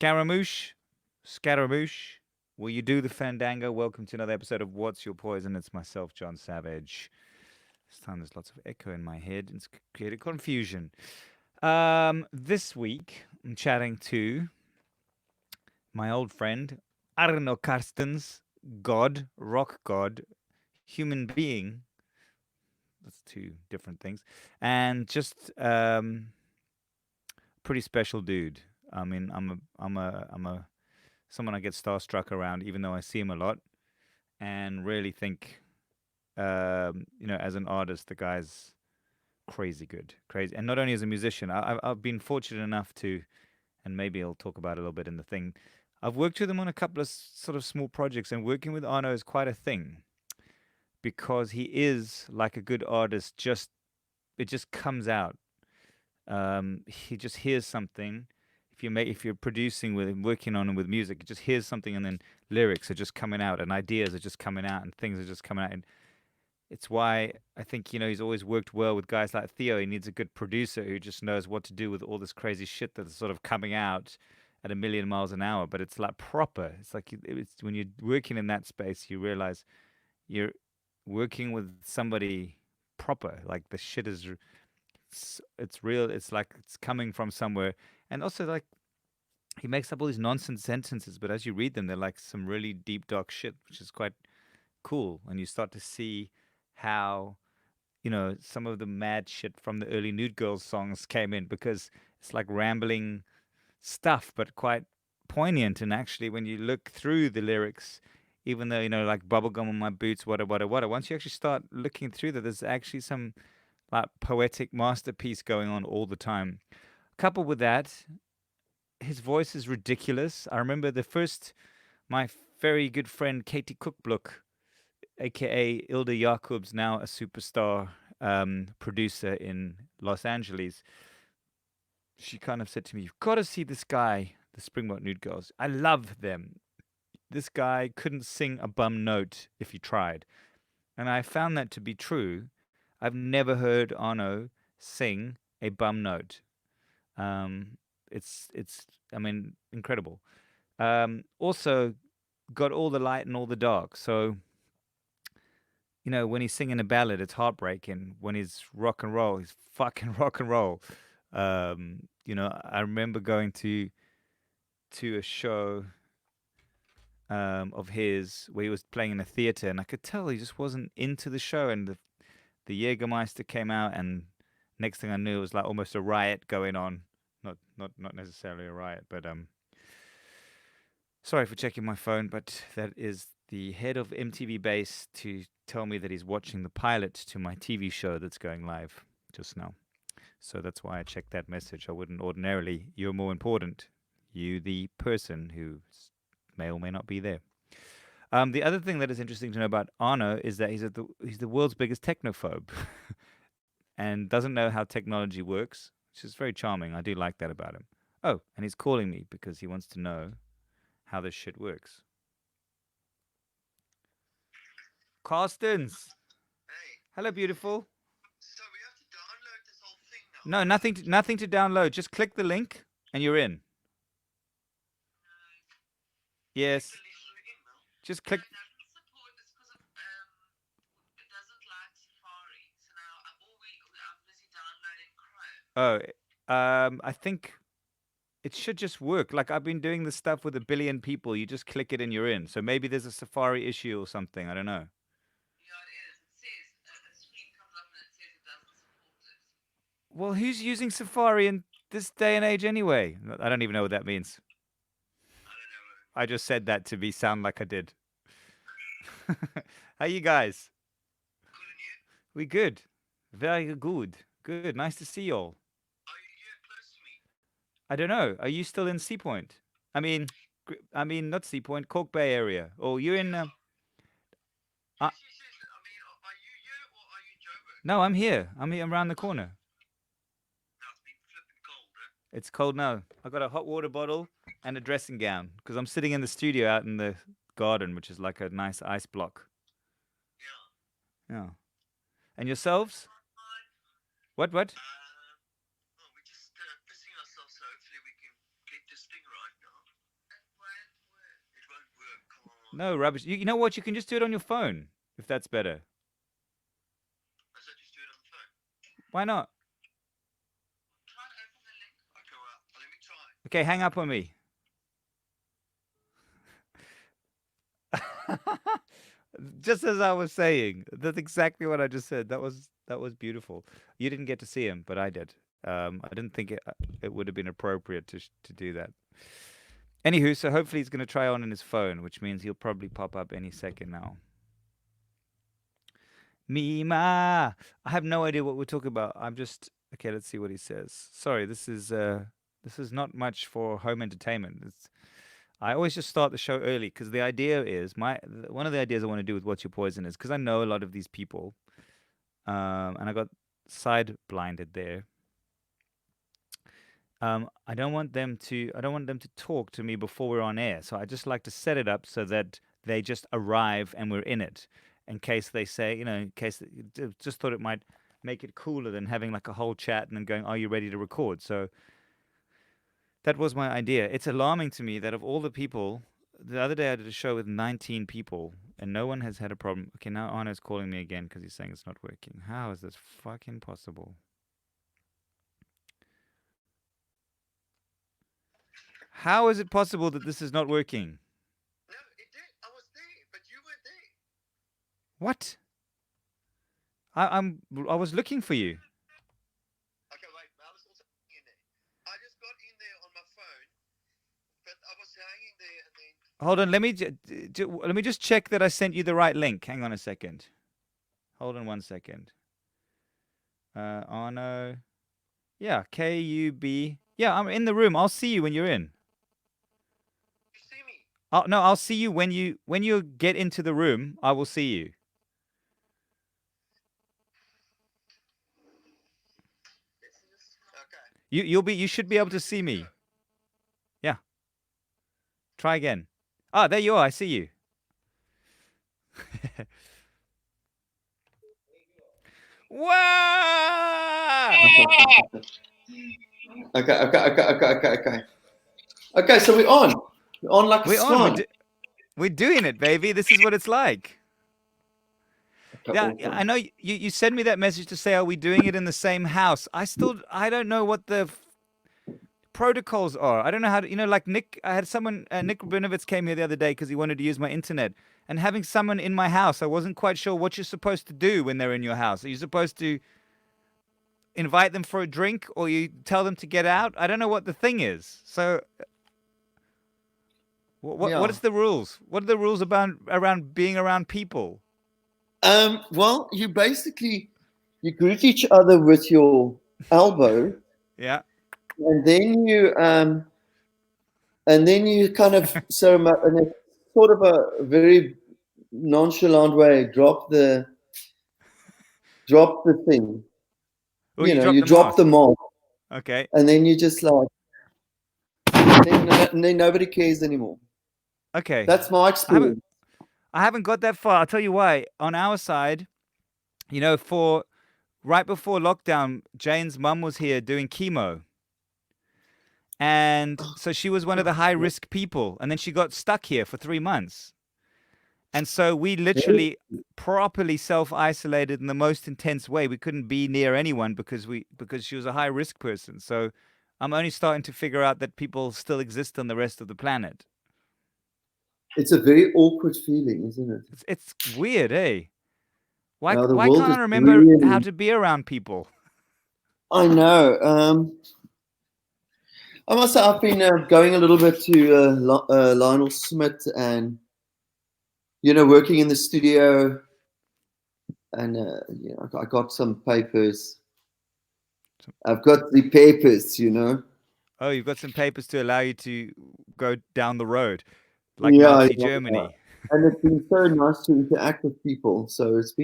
Scaramouche, will you do the fandango? Welcome to another episode of What's Your Poison? It's myself, John Savage. This time there's lots of echo in my head. It's created confusion. This week I'm chatting to my old friend Arno Carstens, God, rock god, human being. That's two different things, and just pretty special dude. I mean, I'm a someone I get starstruck around, even though I see him a lot, and really think, as an artist, the guy's crazy good, crazy. And not only as a musician, I've been fortunate enough to, and maybe I'll talk about it a little bit in the thing. I've worked with him on a couple of sort of small projects, and working with Arno is quite a thing because he is like a good artist. Just it just comes out. He just hears something. If you're producing with him, working on him with music, he just hears something, and then lyrics are just coming out, and ideas are just coming out, and things are just coming out. And it's why I think he's always worked well with guys like Theo. He needs a good producer who just knows what to do with all this crazy shit that's sort of coming out at a million miles an hour. But it's like proper. It's like it's when you're working in that space, you realize you're working with somebody proper. Like the shit is it's real. It's like it's coming from somewhere. And also, like, he makes up all these nonsense sentences, but as you read them, they're like some really deep, dark shit, which is quite cool. And you start to see how some of the mad shit from the early Nude Girls songs came in, because it's like rambling stuff, but quite poignant. And actually, when you look through the lyrics, even though like bubblegum on my boots, what, once you actually start looking through that, there's actually some like poetic masterpiece going on all the time. Coupled with that, his voice is ridiculous. I remember my very good friend Katie Cookblook, aka Ilda Jacobs, now a superstar producer in Los Angeles. She kind of said to me, "You've got to see this guy, the Springbok Nude Girls. I love them. This guy couldn't sing a bum note if he tried." And I found that to be true. I've never heard Arno sing a bum note. Um, it's I mean, incredible. Also got all the light and all the dark. So when he's singing a ballad, it's heartbreaking. When he's rock and roll, he's fucking rock and roll. I remember going to a show of his where he was playing in a theater, and I could tell he just wasn't into the show. And the Jägermeister came out, and next thing I knew, it was like almost a riot going on. Not necessarily a riot, but sorry for checking my phone, but that is the head of MTV Base to tell me that he's watching the pilot to my TV show that's going live just now. So that's why I checked that message. I wouldn't ordinarily. You're more important. You, the person who may or may not be there. The other thing that is interesting to know about Arno is that he's the world's biggest technophobe and doesn't know how technology works, which is very charming. I do like that about him. Oh, and he's calling me because he wants to know how this shit works. Carstens. Hey, Hello, beautiful. so we have to download this whole thing now. No, nothing to download. Just click the link and you're in. Click Yes. the link on the email. Just click. It doesn't support. It's because it doesn't like Safari. So now I'm busy downloading Chrome. Oh, I think it should just work. Like I've been doing this stuff with a billion people. You just click it and you're in. So maybe there's a Safari issue or something. I don't know. Yeah, it is. It says a screen comes up and it says it doesn't support it. Well, who's using Safari in this day and age anyway? I don't even know what that means. I don't know. I just said that to be sound like I did. How you guys? Good on you. We good. Very good. Good. Nice to see y'all. Are you here close to me? I don't know. Are you still in Sea Point? I mean, not Sea Point, Cork Bay area. Or you in? Yeah. Uh, Yes. I mean, are you here or are you in Joburg? no, I'm here. I'm here. I'm around the corner. No, it's been flipping cold, eh? It's cold now. I got a hot water bottle and a dressing gown because I'm sitting in the studio out in the garden, which is like a nice ice block. Yeah. Yeah. And yourselves? Fine. What? What? Well, we're just pissing ourselves, so hopefully we can get this thing right now. No rubbish. You know what? You can just do it on your phone if that's better. I said just do it on the phone. Why not? Try and open the link. Okay, well, let me try. Okay, hang up on me. Just as I was saying, that's exactly what I just said. That was beautiful. You didn't get to see him, but I did. I didn't think it would have been appropriate to do that. Anywho, so hopefully he's going to try on his phone, which means he'll probably pop up any second now. Mima, I have no idea what we're talking about. I'm just okay. Let's see what he says. Sorry, this is not much for home entertainment. I always just start the show early because the idea is one of the ideas I want to do with What's Your Poison is because I know a lot of these people, and I got side blinded there. I don't want them to talk to me before we're on air. So I just like to set it up so that they just arrive and we're in it. In case they say, in case just thought it might make it cooler than having like a whole chat and then going, "Are you ready to record?" So that was my idea. It's alarming to me that of all the people, the other day I did a show with 19 people and no one has had a problem. Okay, now Arno's calling me again because he's saying it's not working. How is this fucking possible? How is it possible that this is not working? No, it did. I was there, but you weren't there. What? I was looking for you. Okay, wait. I was also in there. I just got in there on my phone, but I was hanging there and then. Hold on, let me just check that I sent you the right link. Hang on a second. Hold on 1 second. Arno. Yeah, KUB. Yeah, I'm in the room. I'll see you when you're in. You see me? No, I'll see you when you get into the room. I will see you. Okay. You should be able to see me. Yeah. Try again. Ah, there you are. I see you. Wow! Okay. Okay, so we're on. We're on like a We're on. swan. We're doing it, baby. This is what it's like. Okay, Yeah, awesome. I know you sent me that message to say, are we doing it in the same house? I don't know what the protocols are. I don't know how to, like Nick, I had someone, Nick Rabinovitz came here the other day because he wanted to use my internet. And having someone in my house, I wasn't quite sure what you're supposed to do when they're in your house. Are you supposed to invite them for a drink or you tell them to get out? I don't know what the thing is. So what Yeah. is the rules? What are the rules about around being around people? Well, you greet each other with your elbow, Yeah. and then you kind of in a sort of a very nonchalant way drop the thing. Or you drop You the drop the mask. mask, Okay. and then you just like, and then nobody cares anymore. Okay. That's my I haven't experience. I haven't got that far. I'll tell you why. On our side, for right before lockdown, Jane's mum was here doing chemo. And so she was one of the high risk people. And then she got stuck here for 3 months. And so we literally properly self isolated in the most intense way. We couldn't be near anyone because she was a high risk person. So I'm only starting to figure out that people still exist on the rest of the planet. It's a very awkward feeling, isn't it? It's weird, eh? Why Now the why world can't is I remember how really. to be around people? I know. I must say I've been going a little bit to Lionel Smith and working in the studio, and I got some papers. I've got the papers. Oh, you've got some papers to allow you to go down the road, like Yeah, Nazi yeah. Germany. And it's been so nice to interact with people. So it's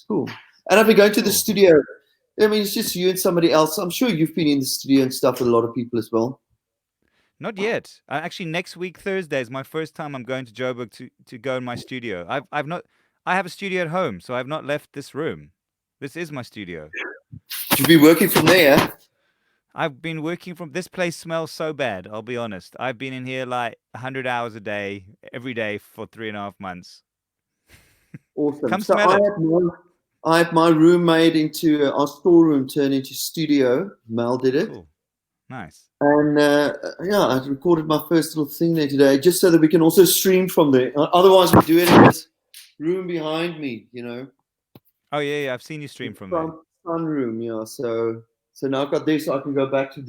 cool. And I've been going to the Cool. studio. I mean, it's just you and somebody else. I'm sure you've been in the studio and stuff with a lot of people as well. Not yet. Actually, next week Thursday is my first time I'm going to Joburg to go in my studio. I've not. I have a studio at home, so I've not left this room. This is my studio. You'll be working from there. I've been working from this place smells so bad, I'll be honest. I've been in here like 100 hours a day, every day for 3.5 months. Awesome. Come So smell it. I had my room made into our storeroom turned into studio. Mel did it. Cool. Nice. And yeah, I recorded my first little thing there today, just so that we can also stream from there. Otherwise, we do it in this room behind me, you know, Oh, yeah, I've seen you the stream from there. front sunroom. Yeah, so now I've got this, so I can go back to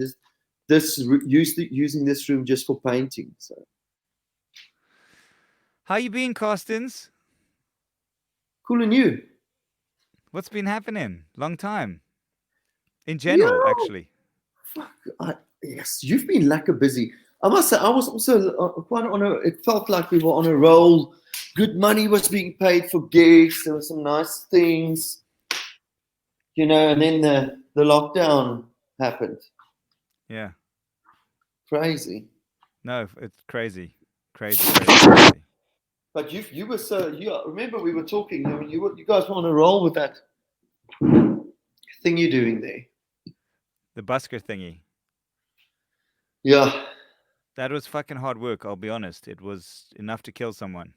using this room just for painting. So How you been, Carstens? cool and you. What's been happening? Long time. In general, Yeah, actually. fuck. Yes, you've been lacquer busy. I must say, I was also quite on a. It felt like we were on a roll. Good money was being paid for gigs. There were some nice things, you know. And then the lockdown happened. Yeah. Crazy. No, it's crazy. Crazy, crazy, crazy. But you were so. You remember we were talking. I mean, you guys were on a roll with that thing you're doing there. The busker thingy. Yeah. That was fucking hard work, I'll be honest. It was enough to kill someone.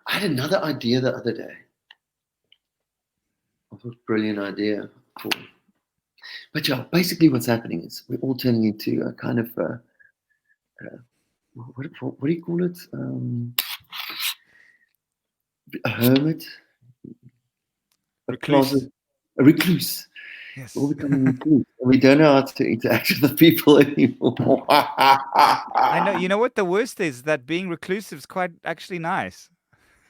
I had another idea the other day. I thought, brilliant idea. Cool. But yeah, basically what's happening is we're all turning into a kind of what do you call it? A hermit, a Recluse. closet, a recluse. Yes. We're all becoming recluse. And we don't know how to interact with the people anymore. I know. You know what the worst is? That being reclusive is quite actually nice.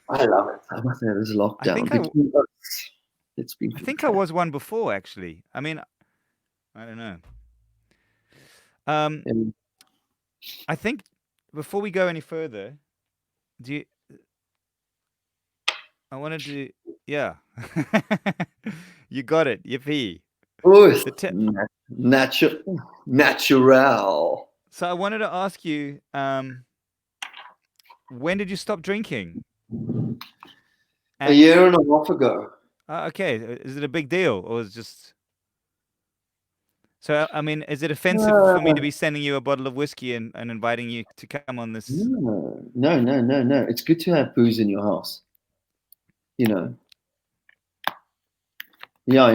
I love it. I must say, this I lockdown think I, between us, it's been I think I was one before actually. I mean, I don't know. and I think before we go any further, do you? I wanted to. Yeah. You got it. Yippee. oh, The te- natural. so I wanted to ask you, when did you stop drinking? A year and a half ago. Okay, is it a big deal or is it just? So I mean, is it offensive for me to be sending you a bottle of whiskey and inviting you to come on this? No. It's good to have booze in your house. You know. Yeah.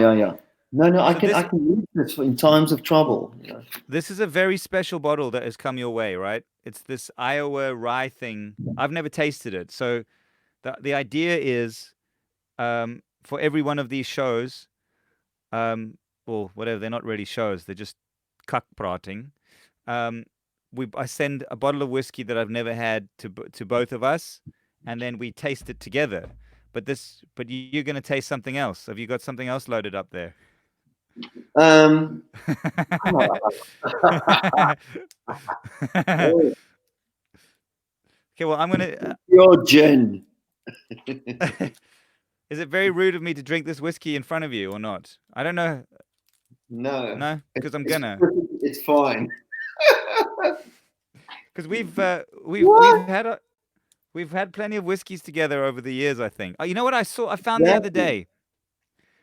No. I So can use this in times of trouble. You know. this is a very special bottle that has come your way, right? It's this Iowa rye thing. I've never tasted it, so the idea is, for every one of these shows, or whatever, they're not really shows, they're just cuck um, I send a bottle of whiskey that I've never had to both of us, and then we taste it together. But you're gonna taste something else. Have you got something else loaded up there? Um, Okay, well, I'm gonna. your gin. Is it very rude of me to drink this whiskey in front of you or not? I don't know. No, No, because I'm gonna. it's fine. Because What? we've had plenty of whiskeys together over the years. I think. Oh, you know what I saw? I found the other Exactly. day.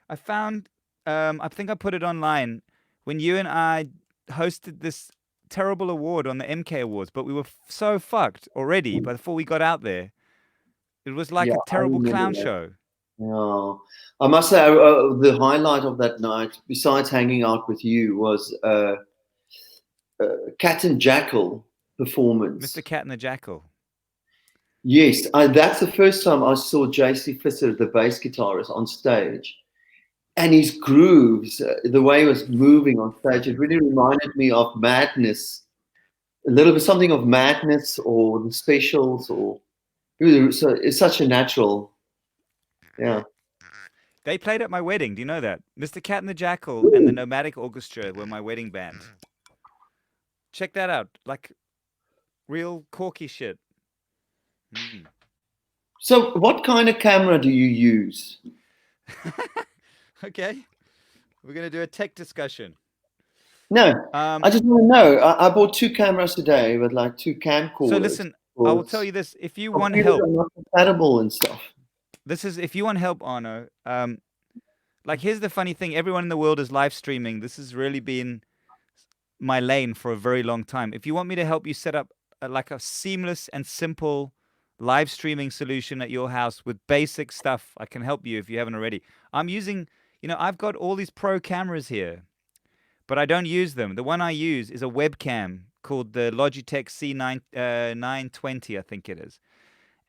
I found. I think I put it online when you and I hosted this terrible award on the MK Awards, but we were so fucked already. But before we got out there, it was like Yeah, a I terrible remember clown that. show. Yeah. I must say, the highlight of that night, besides hanging out with you, was Cat and Jackal performance. Mr. Cat and the Jackal. Yes, that's the first time I saw JC Fisher, the bass guitarist, on stage. And his grooves, the way he was moving on stage, it really reminded me of Madness, a little bit something of Madness or the Specials, or so it's such a natural, yeah. They played at my wedding. Do you know that? Mr. Cat and the Jackal and the Nomadic Orchestra were my wedding band. Check that out. Like real corky shit. Mm. So, what kind of camera do you use? Okay. We're going to do a tech discussion. No, Um, I just want to know. I bought 2 cameras today with like 2 camcorders. so listen, I will tell you this. If you want Computers help, are not compatible and stuff. if you want help, Arno, like, here's the funny thing: everyone in the world is live streaming. This has really been my lane for a very long time. If you want me to help you set up like a seamless and simple live streaming solution at your house with basic stuff, I can help you if you haven't already. I'm using, I've got all these pro cameras here, but I don't use them. The one I use is a webcam called the Logitech C9 920, I think it is.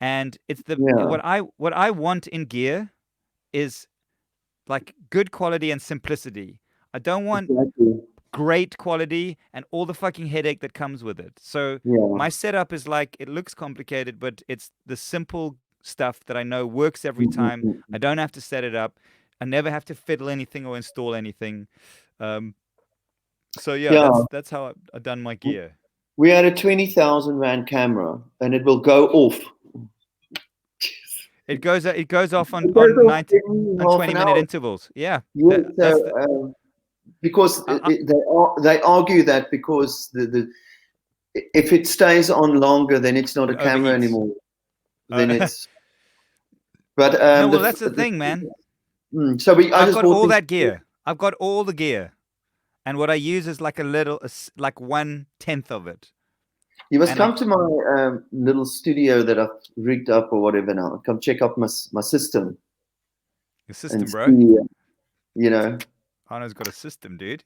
And it's the Yeah, what I want in gear is like good quality and simplicity. I don't want exactly. great quality and all the fucking headache that comes with it. So Yeah. my setup is like, it looks complicated, but it's the simple stuff that I know works every Mm, mm, time. I mm. don't have to set it up. I never have to fiddle anything or install anything. Um, so yeah, Yeah. that's how I've done my gear. We had a 20,000 rand camera, and it will go off. It goes off It goes on off 90 in on half an 20-minute hour. intervals. Yeah, Yes, that's the. because I, they argue that because if it stays on longer, then it's not it a camera overheats. anymore. Then Uh, it's but no, well, that's the thing, man. so I I've just got bought all this. that gear. I've got all the gear. And what I use is like like 1/10 of it. You must And I, come to my little studio that I've rigged up or whatever now. Come check out my system the and system, bro. see, you know, Arno's got a system, dude.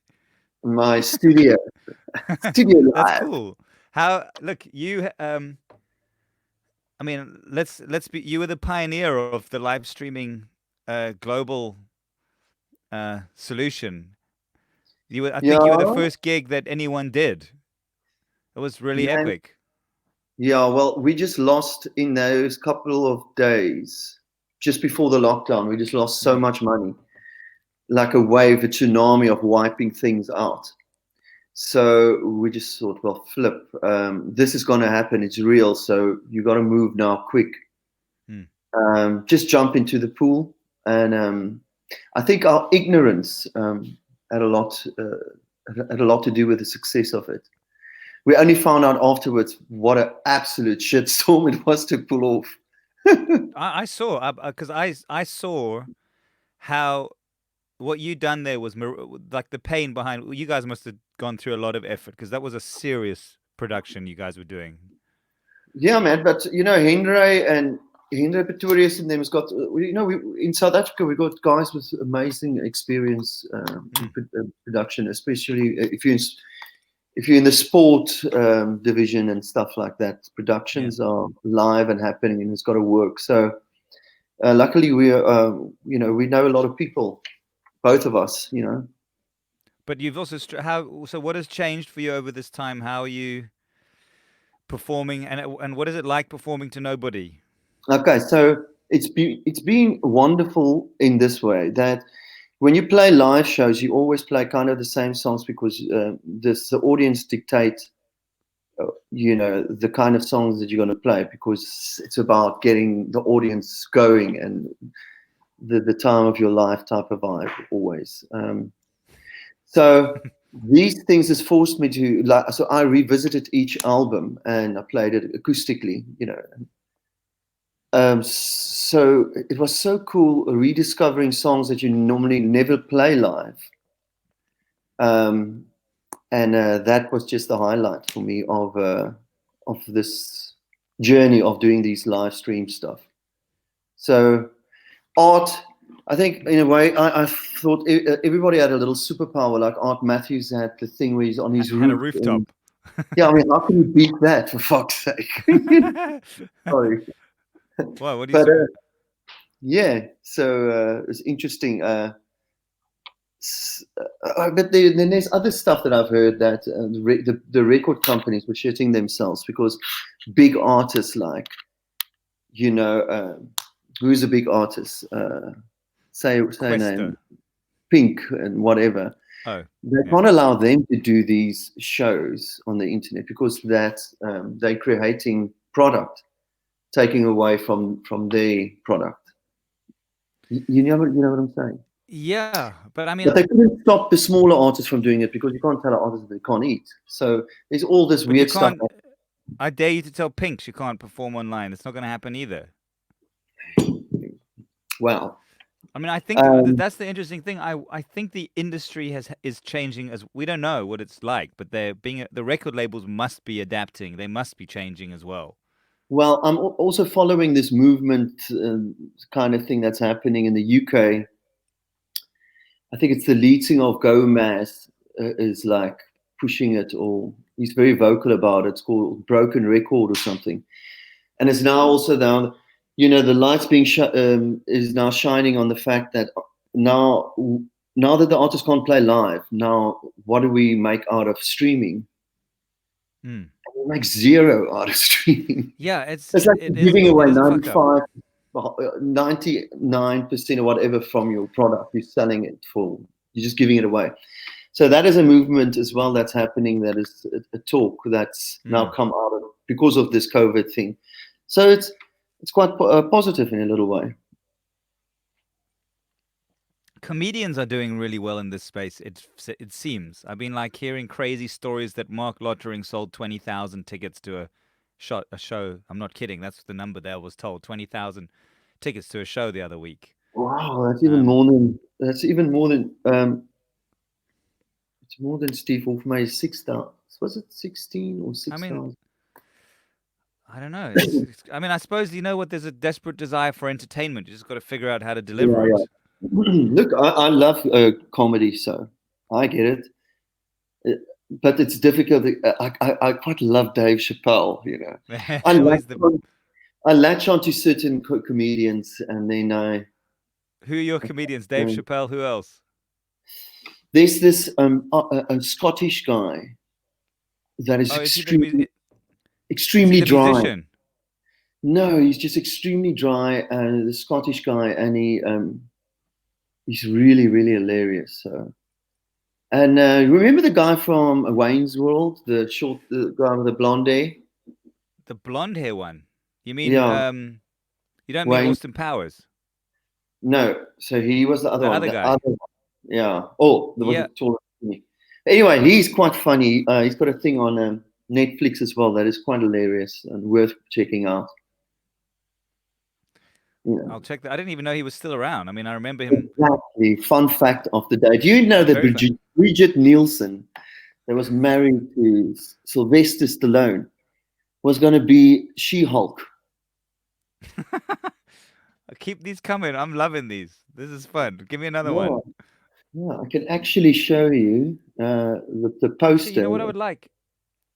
my studio That's live. cool. How look you? I mean, let's be. You were the pioneer of the live streaming, global, solution. I think you were the Yeah, first gig that anyone did. It was really man. epic. Yeah, well, we just lost in those couple of days just before the lockdown. We just lost so Mm. much money, like a wave, a tsunami of wiping things out. So we just thought, well, flip, this is going to happen. It's real. So you got to move now, quick. Mm. Just jump into the pool, and I think our ignorance had a lot had a lot to do with the success of it. We only found out afterwards what an absolute shitstorm it was to pull off. I saw because I saw how what you done there was like the pain behind. You guys must have gone through a lot of effort because that was a serious production you guys were doing. Yeah, man. But Henry Pretorius and them has got. We in South Africa we got guys with amazing experience in Mm. production, especially if you're in the sport division and stuff like that. Yeah. Productions are live and happening, and it's got to work. So luckily we are, we know a lot of people, both of us. But you've also how so what has changed for you over this time? How are you performing and what is it like performing to nobody? Okay, so it's been wonderful in this way that when you play live shows, you always play kind of the same songs because the audience dictate, the kind of songs that you're going to play because it's about getting the audience going and the time of your life type of vibe always. So these things has forced me to like. So I revisited each album and I played it acoustically. So it was so cool rediscovering songs that you normally never play live. Um, and that was just the highlight for me of this journey of doing these live stream stuff. So art, I think in a way, I thought everybody had a little superpower. Like Art Matthews had the thing where he's on his Had a roof. And, rooftop. yeah, I mean, how can you beat that for fuck's sake? Sorry, Wow, what do you but say? yeah. So it's interesting. But then there's other stuff that I've heard that the record companies were shitting themselves because big artists like who's a big artist, say a name, Questa. Pink and whatever. Oh, They yeah. can't allow them to do these shows on the internet because that they're creating product, taking away from their product. You know what I'm saying? Yeah, but I mean, But they couldn't stop the smaller artists from doing it because you can't tell an artist that they can't eat. So there's all this but you weird stuff. can't. I dare you to tell Pink she can't perform online. It's not going to happen either. Wow. I mean, I think Um, that's the interesting thing. I think the industry is changing as we don't know what it's like, but they're being the record labels must be adapting. They must be changing as well. well, I'm also following this movement kind of thing that's happening in the UK. I think it's the lead singer of Gomez is like pushing it, or he's very vocal about it. It's called Broken Record or something, and it's now also down. The lights being is now shining on the fact that now now that the artists can't play live, now what do we make out of streaming? Mm. We make zero out of streaming. Yeah, It's like giving it away is a fuck up. 99% or whatever from your product. You're selling it for, you're just giving it away. So that is a movement as well that's happening. That is a talk that's now Mm. come out of because of this COVID thing. So it's quite positive in a little way. Comedians are doing really well in this space. It seems. I've been like hearing crazy stories that Mark Lottering sold 20,000 tickets to a show. I'm not kidding. That's the number there was told. 20,000 tickets to a show the other week. Wow, Um, that's even more than it's more than Steve Wolfmay's 6,000. Was it 16 or I mean, 6,000? I don't know. I mean, I suppose you know what. There's a desperate desire for entertainment. You just got to figure out how to Yeah, deliver yeah. it. Look, I love comedy, so I get it. Uh, but it's difficult. I quite love Dave Chappelle. I latch Always the. on, I latch on to certain comedians, and then Who are your comedians? Dave um, Chappelle. Who else? there's this a Scottish guy that is Oh, is he extremely the dry. musician? No, he's just extremely dry, and the Scottish guy, and he's really really hilarious. So. And remember the guy from Wayne's World, the guy with the blonde hair? The blonde hair one. You mean Yeah, you don't mean Wayne. Austin Powers? No, so he was the other The one. other The guy. other one. Yeah. Oh, there was a Yeah. taller than me. Anyway, he's quite funny. He's got a thing on Netflix as well that is quite hilarious and worth checking out. You know, I'll check that. I didn't even know he was still around. I mean, I remember him exactly. Fun fact of the day. Do you know that very fun. Bridget Nielsen, that was married to Sylvester Stallone, was going to be She-Hulk? Keep these coming. I'm loving these. This is fun. Give me another Yeah. one. Yeah, I can actually show you the Actually, you poster. know what I would like?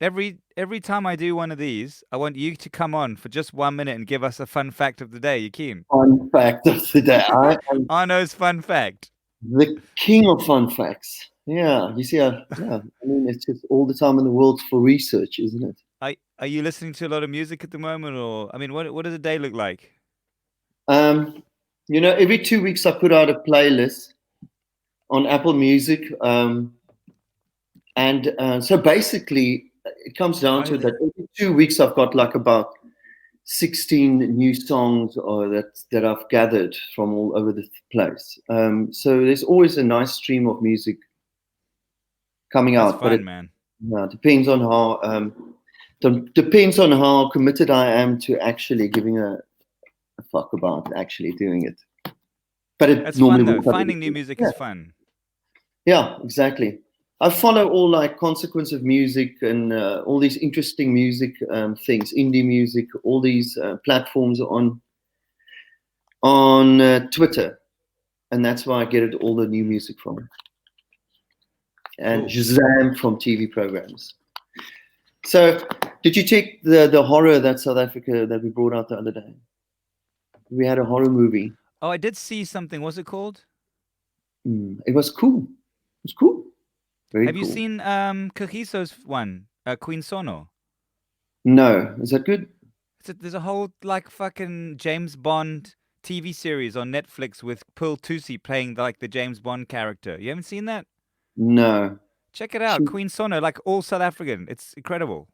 Every time I do one of these, I want you to come on for just 1 minute and give us a fun fact of the day. You keen? Fun fact of the day. I am Arno's fun fact. the king of fun facts. Yeah, you see, yeah, I mean, it's just all the time in the world for research, isn't it? Are you listening to a lot of music at the moment, or I mean, what does a day look like? Um, every 2 weeks I put out a playlist on Apple Music, and so basically it comes down to I that every 2 weeks I've got like about 16 new songs or that I've gathered from all over the place. So there's always a nice stream of music coming That's out, but fun, it man. depends on how depends on how committed I am to actually giving a fuck about actually doing it. But it That's normally fun though. will come. Finding new music Yeah, is fun. yeah, exactly. I follow all like Consequence of Music and all these interesting music things, indie music, all these platforms on Twitter, and that's where I get it, all the new music from, and Cool. Shazam from TV programs. So, did you check the horror that South Africa that we brought out the other day? We had a horror movie. Oh, I did see something. What's it called? It was cool. It was cool. Very Have you cool. seen Kagiso's one, Queen Sono? No, is that good? There's a whole like fucking James Bond TV series on Netflix with Pearl Tusi playing like the James Bond character. You haven't seen that? No. Check it out. She, Queen Sono, like all South African. It's incredible.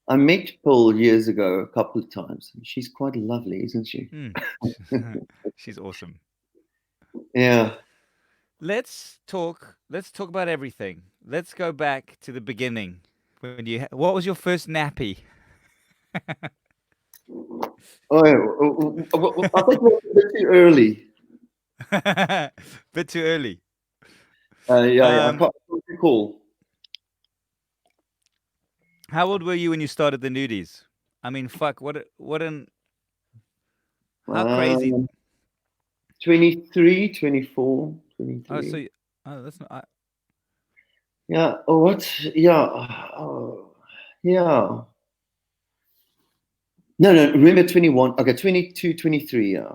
I met Paul years ago a couple of times. She's quite lovely, isn't she? Hmm. She's awesome. Yeah. Let's talk about everything. Let's go back to the beginning. What was your first nappy? Oh, yeah. I think we're a bit too early. Bit too early. Yeah, I Um, can't recall. how old were you when you started the nudies? I mean, fuck, what an how crazy. Um, 23, 24, Oh, 23. oh, that's not. Yeah. Oh, what? Yeah. Oh, yeah. No, no. Remember 21. Okay, 22, 23. Yeah.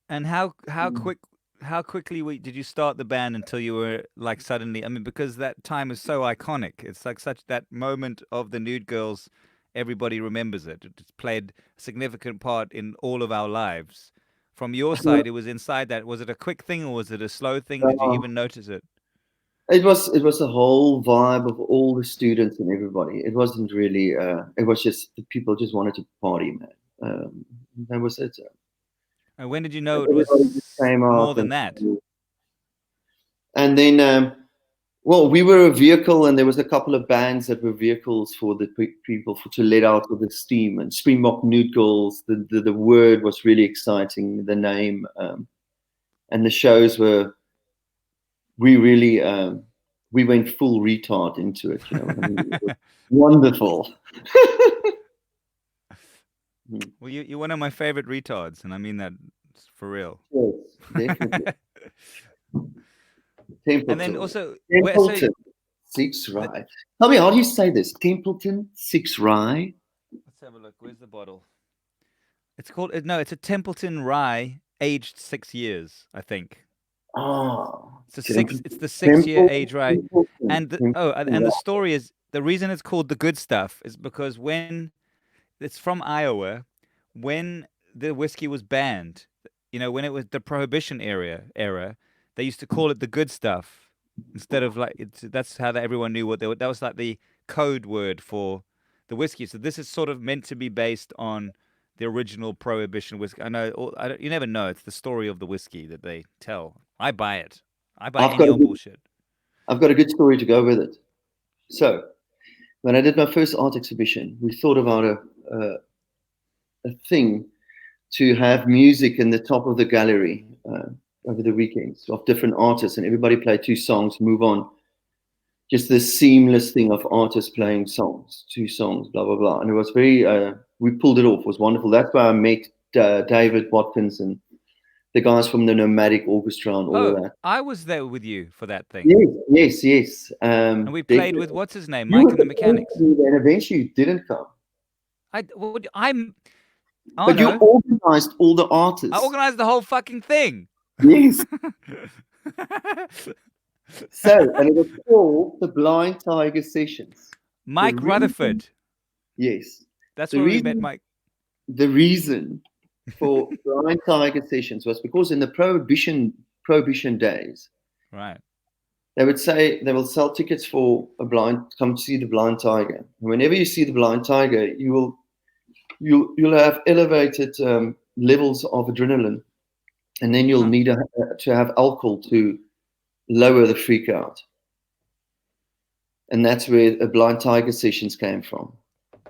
And Mm. how quickly did you start the band until you were like suddenly? I mean, because that time is so iconic. It's like such that moment of the Nude Girls. Everybody remembers it. It's played a significant part in all of our lives. From your side, it was inside that. Was it a quick thing or was it a slow thing? Did you Uh, even notice it? it was a whole vibe of all the students and everybody. It wasn't really. It was just the people just wanted to party, man. That was it. And when did you know it Everybody just was came more out than that? and then well, we were a vehicle, and there was a couple of bands that were vehicles for the people to let out with the steam. And Springbok Nude Girls, the word was really exciting, the name, and the shows were. We really we went full retard into it. You know what I mean? It was wonderful. Mm. Well, you're one of my favorite retards, and I mean that for real. Yes, definitely. And then Templeton, also, where so Templeton, Six Rye. Tell me, how do you say this? Templeton, Six Rye. let's have a look. Where's the bottle? It's called no. It's a Templeton Rye, aged 6 years, I think. Ah, It's a six. Templeton, It's the 6 year Templeton, age rye, Templeton, and and the Rye. story is the reason it's called the good stuff is because when it's from Iowa, when the whiskey was banned, when it was the Prohibition era, they used to call it the good stuff instead of like that's how everyone knew what they were. That was like the code word for the whiskey. So this is sort of meant to be based on the original Prohibition whiskey. I know, you never know. It's the story of the whiskey that they tell. I buy it. I buy I've any got a old good, bullshit. I've got a good story to go with it. So when I did my first art exhibition, we thought about a thing to have music in the top of the gallery over the weekends of different artists, and everybody play two songs, move on. Just this seamless thing of artists playing songs, two songs, blah blah blah, and it was very. We pulled it off. It was wonderful. That's where I met David Watkins and the guys from the Nomadic Orchestra and all Oh, of that. I was there with you for that thing, Yes, yes, yes. and we played Definitely. with what's his name, You Mike were and the supposed to Mechanics. be there, and eventually you didn't come. I'm But you Arno. organized all the I artists. organized the whole fucking thing. Yes. So, and it was called the Blind Tiger Sessions. The Mike reason, Rutherford. yes, That's the where we met reason, Mike. the reason for Blind Tiger Sessions was because in the prohibition days, Right. they would say they will sell tickets for a blind, come see the blind tiger. And whenever you see the blind tiger, you'll have elevated levels of adrenaline, and then you'll Huh. need to have alcohol to lower the freak out. And that's where a blind tiger sessions came from.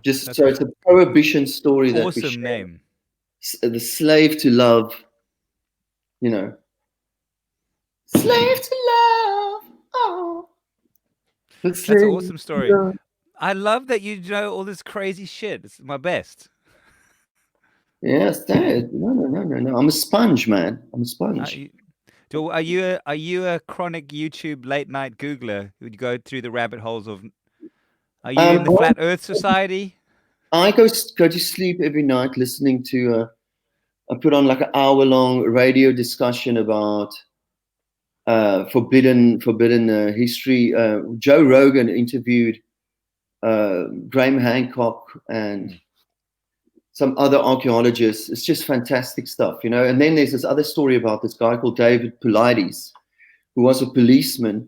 Just That's so an it's a prohibition story that we awesome share. name. The slave to love, you know, slave to love. Oh, the That's an slave awesome to story. love. I love that you know all this crazy shit. It's my best. Yes, Dad. No, no, no, no, no. I'm a sponge, man. I'm a Uh, sponge. you, are you a chronic YouTube late night Googler who'd go through the rabbit holes of? Are you in Um, the Flat Earth Society? I go to sleep every night listening to. I put on like an hour-long radio discussion about forbidden history. Joe Rogan interviewed Graham Hancock and Hmm. some other archaeologists. It's just fantastic stuff, you know. And then there's this other story about this guy called David Paulides, who was a policeman,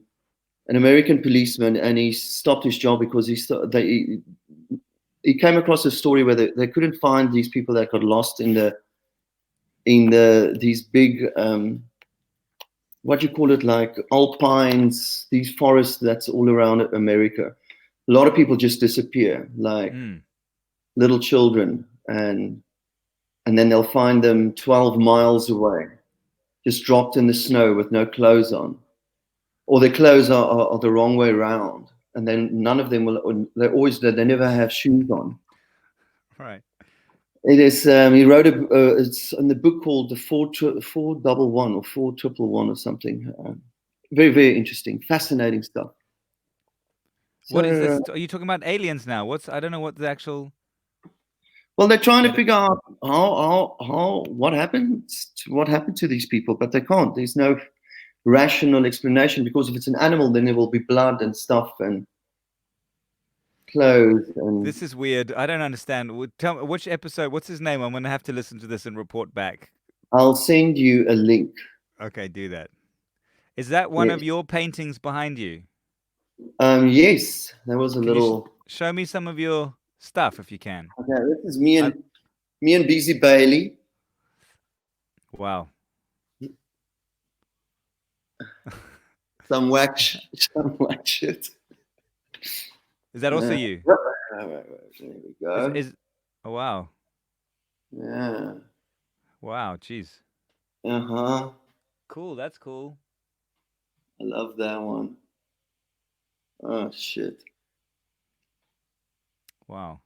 an American policeman, and he stopped his job because he came across a story where they couldn't find these people that got lost in these big what do you call it, like alpines, these forests that's all around America. A lot of people just disappear, like Hmm. little children, and then they'll find them 12 miles away. just dropped in the snow with no clothes on, or their clothes are the wrong way around, and then none of them will. They never have shoes on. Right. It is. He wrote a. It's in the book called the 411 or 4111 or something. Very very interesting, fascinating stuff. What is So this? Are you talking about aliens now? I don't know what the actual. well, they're trying to That. figure out how what happened to these people, but they can't. There's no rational explanation because if it's an animal, then there will be blood and stuff and clothes and. This is weird. I don't understand. Tell me which episode. What's his name? I'm gonna have to listen to this and report back. I'll send you a link. Okay, do that. Is that one Yes, of your paintings behind you? yes, there was a Can you little. show me some of your stuff if you can? Okay, this is me I, and Busy Bailey. wow. Some whack, some whack shit. Is that also Uh, you? there we Is go. is oh wow. Yeah. Wow, jeez. Uh-huh. Cool, that's cool. I love that one. Oh shit. Wow.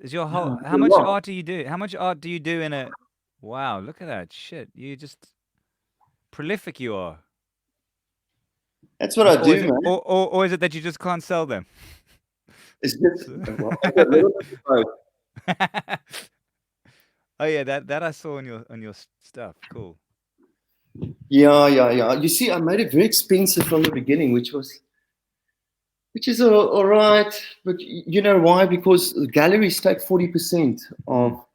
Is your Yeah, whole a how much lot. art do you do? How much art do you do in a wow, look at that shit. You just prolific you are. That's what I Or is do, it man. or is it that you just can't sell them? It's just So- well, I got a little bit of both. Oh yeah, that I saw on your stuff. Cool. Yeah. You see, I made it very expensive from the beginning, which is all right. But you know why? Because galleries take 40% Mm. of.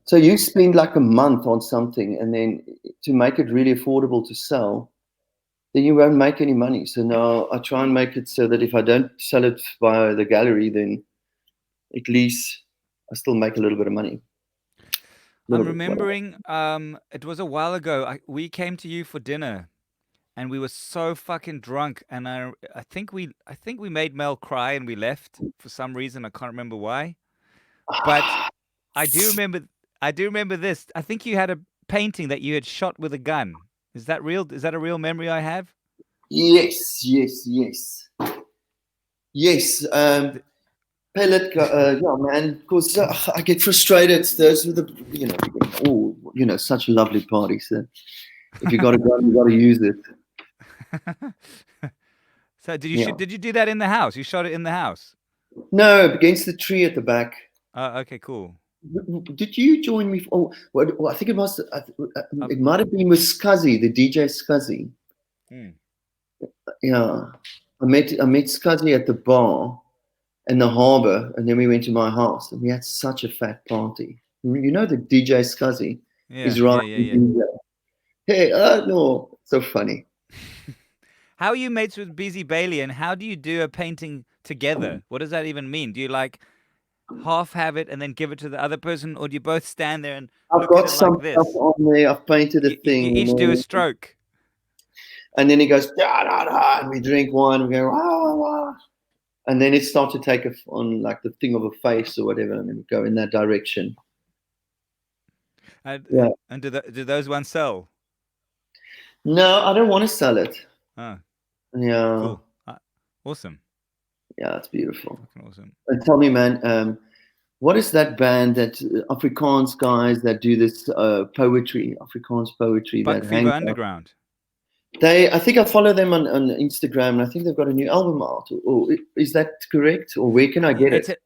So you spend like a month on something, and then to make it really affordable to sell, then you won't make any money. So now I try and make it so that if I don't sell it via the gallery, then at least I still make a little bit of money. A I'm little bit, whatever. remembering it was a while ago. We came to you for dinner and we were so fucking drunk and I think we made Mel cry and we left for some reason. I can't remember why. But I do remember I do remember this. I think you had a painting that you had shot with a gun. Is that real? Is that a real memory I have? Yes. Yes. Th- Pellet, yeah, man, because I get frustrated. Those are the, such lovely parties. So if you got a gun, you got to use it. So Yeah. did you do that in the house? You shot it in the house? No, against the tree at the back. Okay, cool. Did you join me? Well, I think it must. Uh, It might have been with Scuzzy, the DJ Scuzzy. hmm. Yeah, I met Scuzzy at the bar in the harbour, and then we went to my house, and we had such a fat party. You know the DJ Scuzzy Yeah, is right. yeah, yeah, yeah. Hey, no, so funny. How are you mates with Busy Bailey and how do you do a painting together? What does that even mean? Do you like half have it and then give it to the other person, or do you both stand there and I've look at got it like some stuff this? on there. I've painted a You thing, each do a stroke. and then he goes da da da, and we drink wine. And we go wah wah, and then it starts to take on like the thing of a face or whatever, and then we go in that direction. Yeah. And do those ones sell? No, I don't want to sell it. Oh, Yeah, cool. Awesome. yeah, it's beautiful. Fucking awesome. And tell me, man, what is that band that Afrikaans guys that do this poetry, Afrikaans poetry that Buck Fever hang out? Underground. I think I follow them on Instagram, and I think they've got a new album out. Or is that correct? Or where can I get it?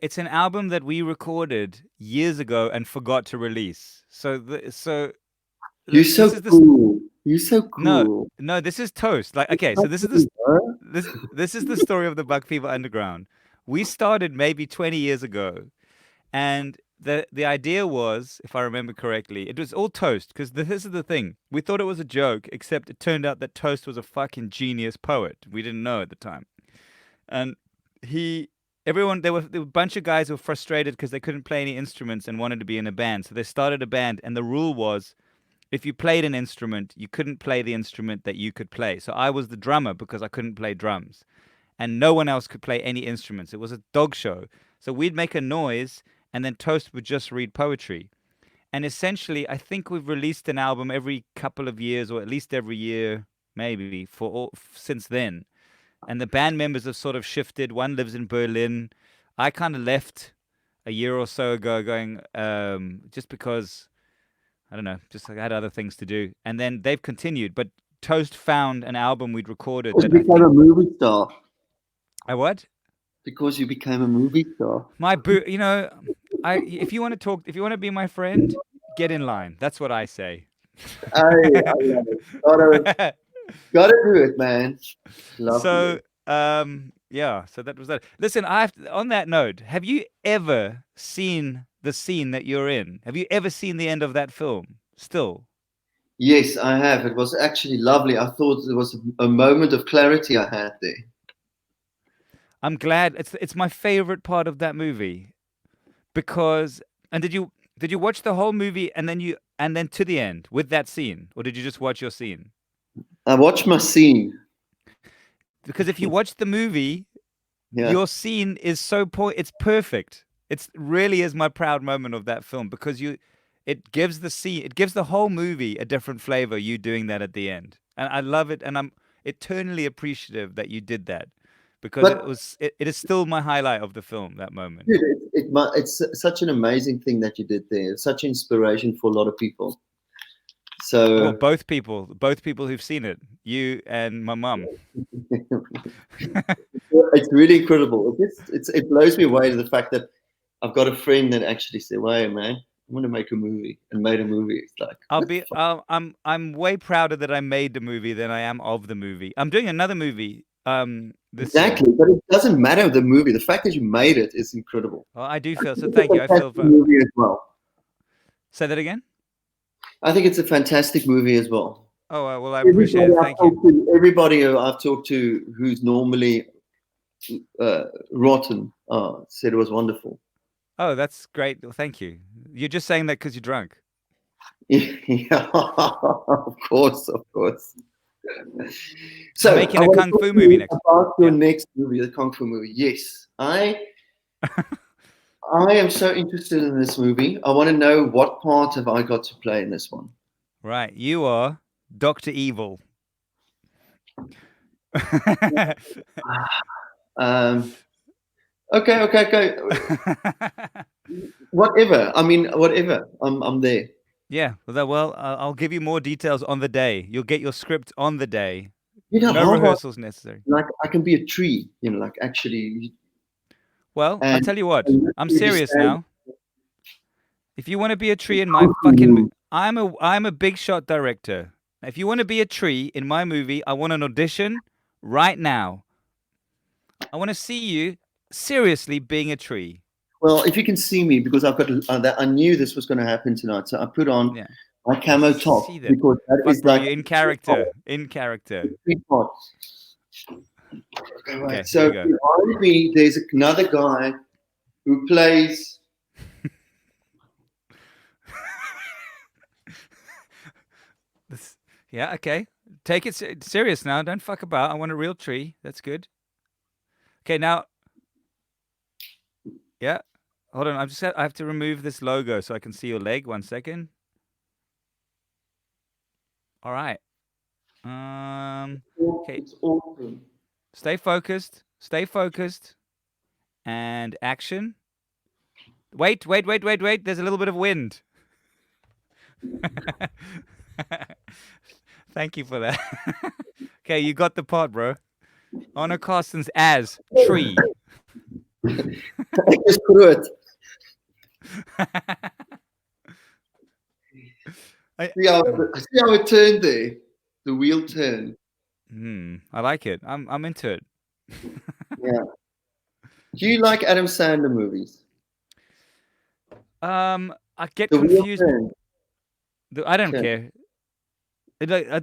It's an album that we recorded years ago and forgot to release. You're This so is the cool. You're so no, cool. no, this is toast. Like, okay, so How cool, huh? this is the story of the Buck Fever Underground. We started maybe 20 years ago, and the idea was, if I remember correctly, it was all Toast. Because this is the thing, we thought it was a joke, except it turned out that Toast was a fucking genius poet. We didn't know at the time, and he. Everyone, there were a bunch of guys who were frustrated because they couldn't play any instruments and wanted to be in a band. So they started a band, and the rule was if you played an instrument, you couldn't play the instrument that you could play. So I was the drummer because I couldn't play drums. And no one else could play any instruments. It was a dog show. So we'd make a noise and then Toast would just read poetry. And essentially, I think we've released an album every couple of years, or at least every year, maybe since then. And the band members have sort of shifted. One lives in Berlin. I kind of left a year or so ago, going just because I don't know, just like I had other things to do. And then they've continued. But Toast found an album we'd recorded Because that you I became think a movie star. I what? Because you became a movie star. You know, if you want to talk, if you want to be my friend, get in line. That's what I say. I love it. Gotta do it, man. Lovely. So, yeah, so that was that. Listen, on that note, have you ever seen the scene that you're in? Have you ever seen the end of that film? Still, Yes, I have. It was actually lovely. I thought there was a moment of clarity I had there. I'm glad. It's my favorite part of that movie because. And did you watch the whole movie and then to the end with that scene, or did you just watch your scene? I watched my scene. Because if you watch the movie, Yeah. your scene is it's perfect. It's really is my proud moment of that film because it gives the whole movie a different flavor, you doing that at the end. And I love it, and I'm eternally appreciative that you did that because But it is still my highlight of the film, that moment. dude, it's such an amazing thing that you did there. It's such inspiration for a lot of people. Well, So both people who've seen it, you and my mum. it's really incredible. It blows me away to the fact that I've got a friend that actually said, "Wait, man, I'm going to make a movie," and made a movie. It's like, what the fuck? I'm way prouder that I made the movie than I am of the movie. I'm doing another movie this year. Exactly, but it doesn't matter the movie. The fact that you made it is incredible. Well, I do feel so. It's a Thank you. I feel. fantastic movie as well. Say that again. I think it's a fantastic movie as well. Oh well, I appreciate it. Thank you. Everybody I've talked to who's normally rotten said it was wonderful. Oh, that's great. Well, thank you. You're just saying that because you're drunk. Yeah, of course, of course. I'm So making I a want to kung talk fu to movie you next. about your Yeah. next movie, the kung fu movie. Yes, I am so interested in this movie. I want to know what part have I got to play in this one. Right. You are Doctor Evil. Um, okay. Whatever. I mean, whatever. I'm there. Yeah. I'll give you more details on the day. You'll get your script on the day. You know, No how about rehearsals necessary. like I can be a tree, like actually, Well, I'll and, tell you what. and I'm literally just serious stand now. If you want to be a tree in my calmly. I'm a big shot director. If you want to be a tree in my movie, I want an audition right now. I want to see you seriously being a tree. Well, if you can see me, because I've got I knew this was going to happen tonight, so I put on Yeah. my I camo top see that. because that Fuck, is bro, like you're in character. In character. three parts. Okay, right. Okay, here So we go. behind me, there's another guy who plays. Yeah, okay. Take it serious now. Don't fuck about. I want a real tree. That's good. Okay, now. Yeah. Hold on. I have to remove this logo so I can see your leg. 1 second. All right. Okay. It's awesome. Stay focused. Stay focused. And action. Wait. There's a little bit of wind. Thank you for that. Okay, you got the part, bro. Arno Carstens as tree. Just through it. See how it turned there. The wheel turned. I like it. I'm into it. Yeah. Do you like Adam Sandler movies? I get The wheel confused. turned. I don't Turned. care.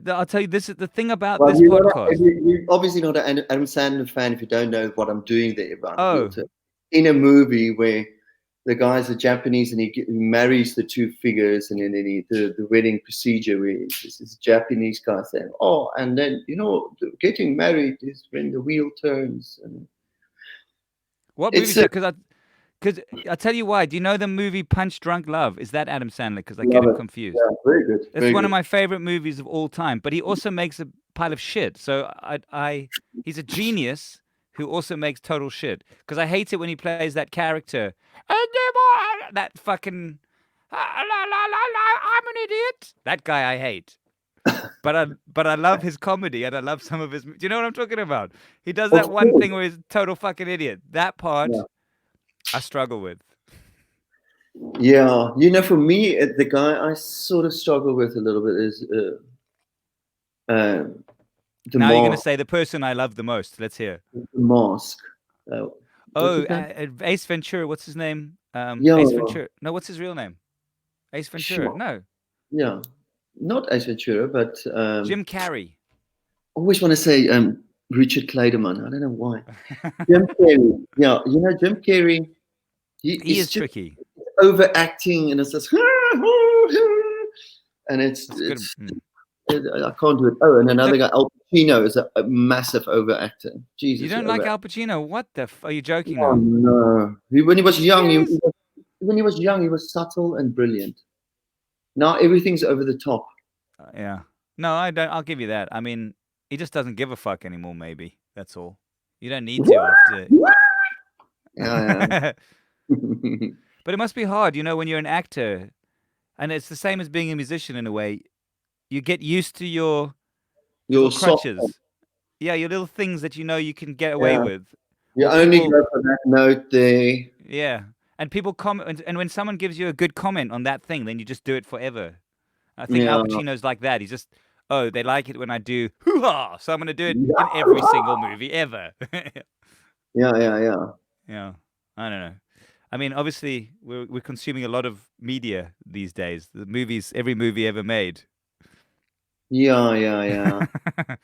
I'll tell you this is the thing about Well, this podcast. you're obviously not an Adam Sandler fan if you don't know what I'm doing there about the wheel Oh, turn. In a movie where the guy's a Japanese and he marries the two figures, and then the wedding procedure where this Japanese guy saying, "Oh, and then getting married is when the wheel turns." And what movie is that? Because Because I'll tell you why. Do you know the movie Punch Drunk Love? Is that Adam Sandler? Because I get Love him it. confused. Yeah, very good. It's Very one of good. my favorite movies of all time. But he also makes a pile of shit. So he's a genius who also makes total shit. Because I hate it when he plays that character. That fucking. I'm an idiot. That guy I hate. But I love his comedy and I love some of his. Do you know what I'm talking about? He does Of that one course. thing where he's a total fucking idiot. That part Yeah. I struggle with. Yeah. For me, the guy I sort of struggle with a little bit is uh, the Now you're gonna mask. say the person I love the most. Let's hear. The mask. Uh, what's Oh, his name? Ace Ventura. What's his name? Yeah. Ace Ventura. No, what's his real name? Ace Ventura. Sure. No, Yeah. Not Ace Ventura, but Jim Carrey. always want to say Richard Clayderman. I don't know why. Jim Carrey. Yeah. Jim Carrey. He He's is just tricky. overacting, and it's just, and That's good. I can't do it. Oh, and another Look, guy, Al Pacino, is a massive overactor. you Jesus, he don't like over. Al Pacino. What the are you joking Oh now? no! When he Are was you young, serious? he was subtle and brilliant. Now everything's over the top. Yeah. No, I don't. I'll give you that. I mean, he just doesn't give a fuck anymore. Maybe that's all. You don't need to after. Yeah, yeah. But it must be hard, when you're an actor, and it's the same as being a musician in a way. You get used to your little You're soft. crutches. Yeah, your little things that you can get away Yeah, with. you Or only people, go for that note there. yeah. And people comment, and when someone gives you a good comment on that thing, then you just do it forever. I think Al Yeah, Pacino's like that. He's just, oh, they like it when I do hoo-ha, so I'm going to do it in every single yeah, movie ever. yeah, yeah, Yeah, I don't know. I mean, obviously, we're consuming a lot of media these days. The movies, every movie ever made. yeah, yeah, yeah.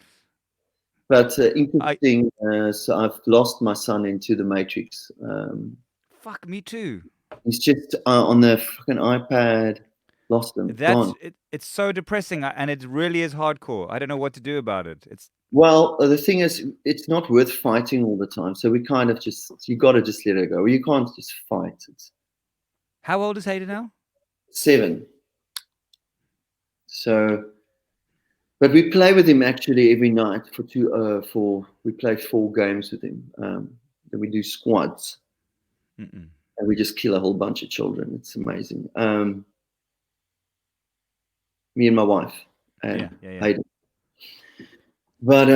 But I interesting. So I've lost my son into the Matrix. fuck me too. He's just on the fucking iPad. Lost him. That's Gone. it. It's so depressing, and it really is hardcore. I don't know what to do about it. It's Well, the thing is, it's not worth fighting all the time. So we kind of you got to just let it go. You can't just fight. It's how old is Hayden now? 7. So, but we play with him actually every night we play 4 games with him. Then we do squads. Mm-mm. And we just kill a whole bunch of children. It's amazing. Me and my wife Yeah, and yeah, yeah. Hayden. But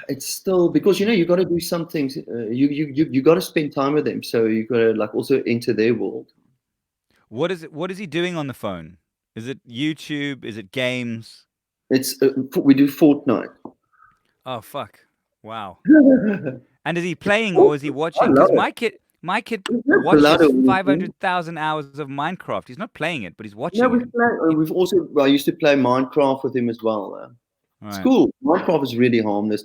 it's still because you got to do some things. You got to spend time with them. So you got to like also enter their world. What is it? What is he doing on the phone? Is it YouTube? Is it games? It's we do Fortnite. Oh fuck! Wow. I And is he playing or is he watching? love Because it. my kid There's no blood watches or five anything. hundred thousand hours of Minecraft. He's not playing it, but he's No, watching it. He, we've also. I used to play Minecraft with him as well. all It's right. cool. Minecraft is really harmless,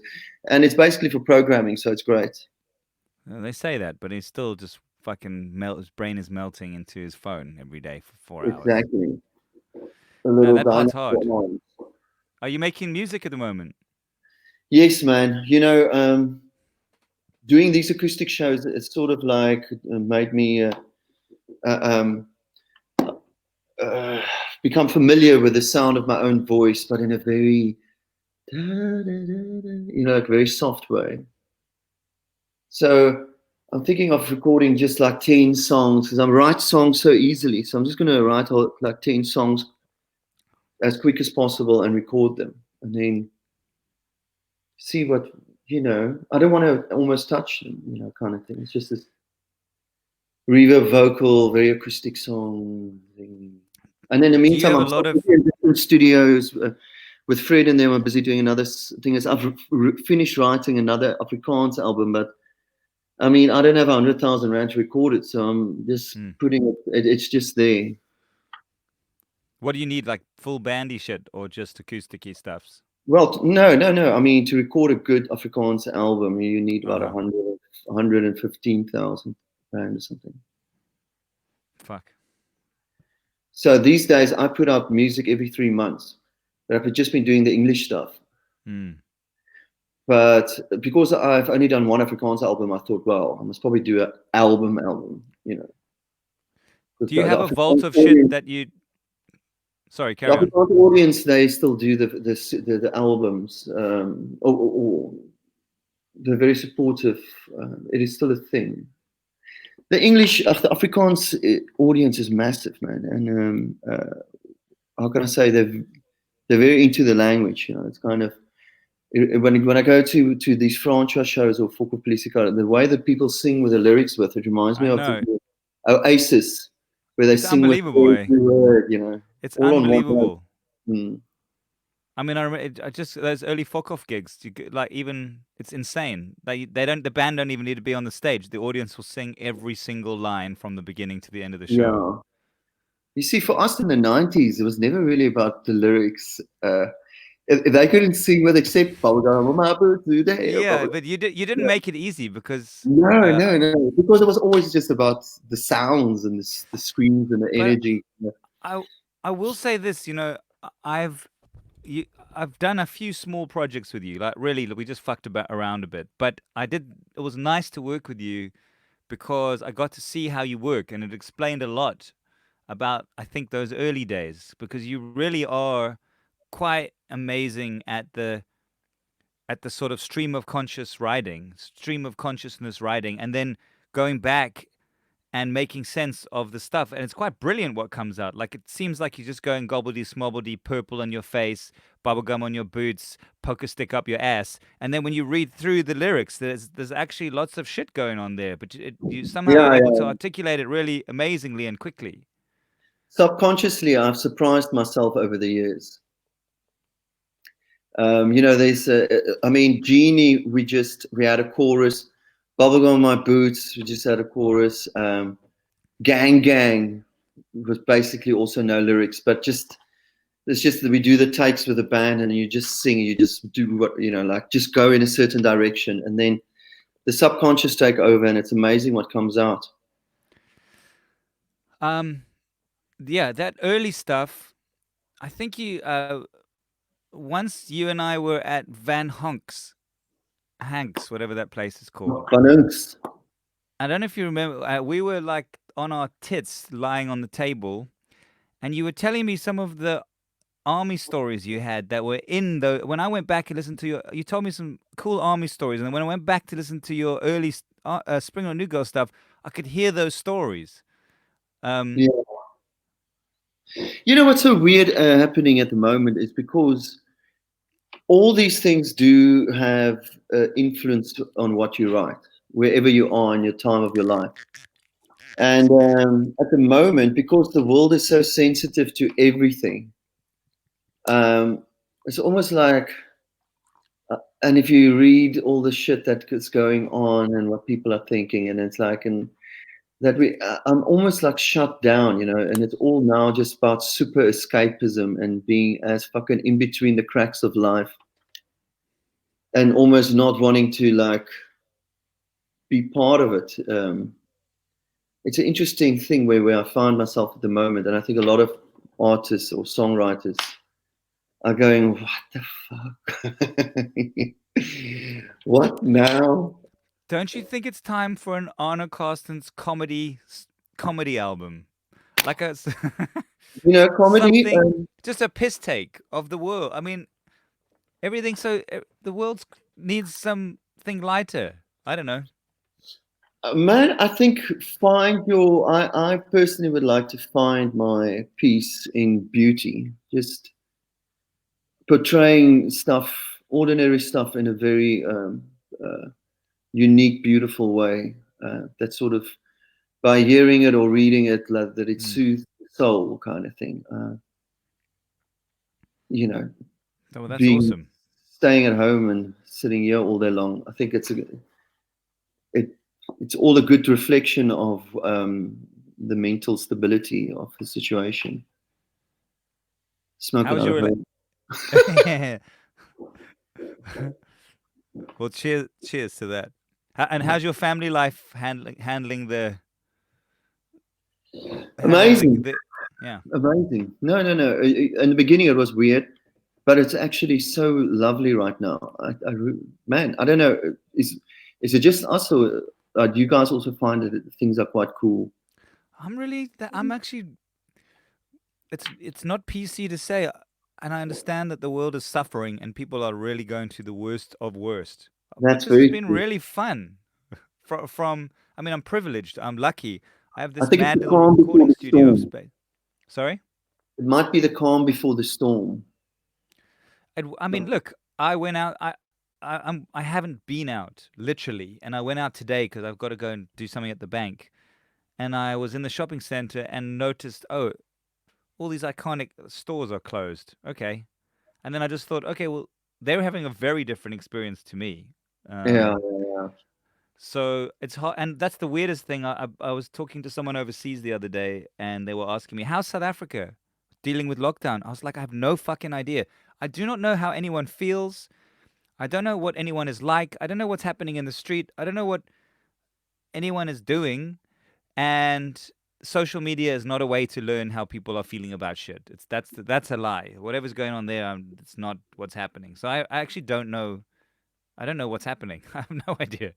and it's basically for programming, so it's great. They say that, but he's still just fucking melt. His brain is melting into his phone every day for 4 hours. Exactly. A No, little that part's dinosaur hard. mind. Are you making music at the moment? Yes, man. Doing these acoustic shows, it's sort of like made me uh, um, uh, become familiar with the sound of my own voice, but in a very, like very soft way. So I'm thinking of recording just like 10 songs because I write songs so easily. So I'm just going to write like 10 songs as quick as possible and record them and then see what, I don't want to almost touch them, kind of thing. It's just this reverb vocal, very acoustic song thing. And in the Do you meantime, have a I'm lot still of? in different studios with Fred and them. I'm busy doing another thing. Is I've finished writing another Afrikaans album, but I mean, I don't have 100,000 rand to record it, so I'm just Hmm. putting it. It's just there. What do you need, like full bandy shit or just acousticy stuffs? Well, no, no, no. I mean, to record a good Afrikaans album, you need Uh about huh. 115,000 rand or something. Fuck. So these days, I put out music every 3 months, but I've just been doing the English stuff. Hmm. But because I've only done one Afrikaans album, I thought, well, I must probably do an album, you know. Because Do you the have a vault Afrikaans of shit audience, that you? Sorry, the carry on. Afrikaans audience, they still do the albums, or they're very supportive. It is still a thing. The English, the Afrikaans audience is massive, man, and how can I say they're very into the language. You know, it's kind of when I go to these franchise shows or Fokker Politica, the way that people sing with the lyrics with it reminds me I of know. the Oasis, where they It's sing with unbelievable, eh? every word, you know, It's all on one note. unbelievable. Mm. I mean, I remember I just those early fuck off gigs. Like even it's insane. They don't the band don't even need to be on the stage. The audience will sing every single line from the beginning to the end of the show. Yeah. You see, for us in the 90s, it was never really about the lyrics. If they couldn't sing with except "Bubblegum on my boots today" or Yeah, "Bubblegum." but you didn't Yeah. make it easy because No, no, no, because it was always just about the sounds and the screams and the but energy. I I will say this, I've you I've done a few small projects with you. Like really, we just fucked about around a bit. But it was nice to work with you because I got to see how you work and it explained a lot about I think those early days because you really are quite amazing at the sort of stream of consciousness writing, and then going back and making sense of the stuff. And it's quite brilliant what comes out. Like it seems like you're just going gobbledy smobbledy, purple on your face, bubblegum on your boots, poker stick up your ass. And then when you read through the lyrics, there's actually lots of shit going on there. But you somehow you're Yeah, able to yeah. articulate it really amazingly and quickly. Subconsciously, I've surprised myself over the years. You know, I mean, Genie, we had a chorus. Bubblegum on my boots, we just had a chorus. Gang Gang was basically also no lyrics, but it's just that we do the takes with the band and you just sing, you just do what, you know, like just go in a certain direction and then the subconscious take over and it's amazing what comes out. Um, yeah, that early stuff. I think you once you and I were at Van Hanks, whatever that place is called. Banunks. I don't know if you remember. We were like on our tits, lying on the table, and you were telling me some of the army stories you had that were in the. When I went back and listened to you told me some cool army stories, and then when I went back to listen to your early Spring on New Girl stuff, I could hear those stories. Um, Yeah. You know what's so weird happening at the moment is because all these things do have influence on what you write, wherever you are in your time of your life. And at the moment, because the world is so sensitive to everything, um, it's almost like, and if you read all the shit that is going on and what people are thinking, and it's like, and that I'm almost like shut down, you know, and it's all now just about super escapism and being as fucking in between the cracks of life and almost not wanting to like be part of it. It's an interesting thing where I find myself at the moment, and I think a lot of artists or songwriters are going, "What the fuck? What now?" don't you think it's time for an Arno Carstens comedy album, like You know, comedy. something, just a piss take of the world? I mean, everything the world needs something lighter. I don't know. Man, I think find your. I personally would like to find my peace in beauty, just portraying stuff, ordinary stuff, in a very uh, unique, beautiful way. That sort of by hearing it or reading it, like, that it Hmm. soothes the soul, kind of thing. You know, Oh, well, that's being awesome. staying at home and sitting here all day long. I think it it's all a good reflection of the mental stability of the situation. Smoke it How's out of your home. well, cheers to that. And how's your family life handling the handling Amazing, the yeah. amazing. No, no, no. In the beginning, it was weird. but it's actually so lovely right now. Man, I don't know. Is it just us, or do you guys also find that things are quite cool? I'm actually. It's not PC to say, and I understand that the world is suffering and people are really going to the worst of worst. But That's this has very been true. really fun. From I mean, I'm privileged. I'm lucky. I have I this think it's mad the little calm before recording the studio of storm. space. Sorry. It might be the calm before the storm. I mean, look, I went out. I haven't been out literally, and I went out today because I've got to go and do something at the bank. And I was in the shopping center and noticed, oh, all these iconic stores are closed. Okay, and then I just thought, okay, well, they were having a very different experience to me. Yeah, Um, yeah, so it's hard, and that's the weirdest thing. I was talking to someone overseas the other day, and they were asking me, "How's South Africa dealing with lockdown?" I was like, "I have no fucking idea. I do not know how anyone feels. I don't know what anyone is like. I don't know what's happening in the street. I don't know what anyone is doing." And social media is not a way to learn how people are feeling about shit. That's a lie. Whatever's going on there, it's not what's happening. So I actually don't know. I don't know what's happening. I have no idea.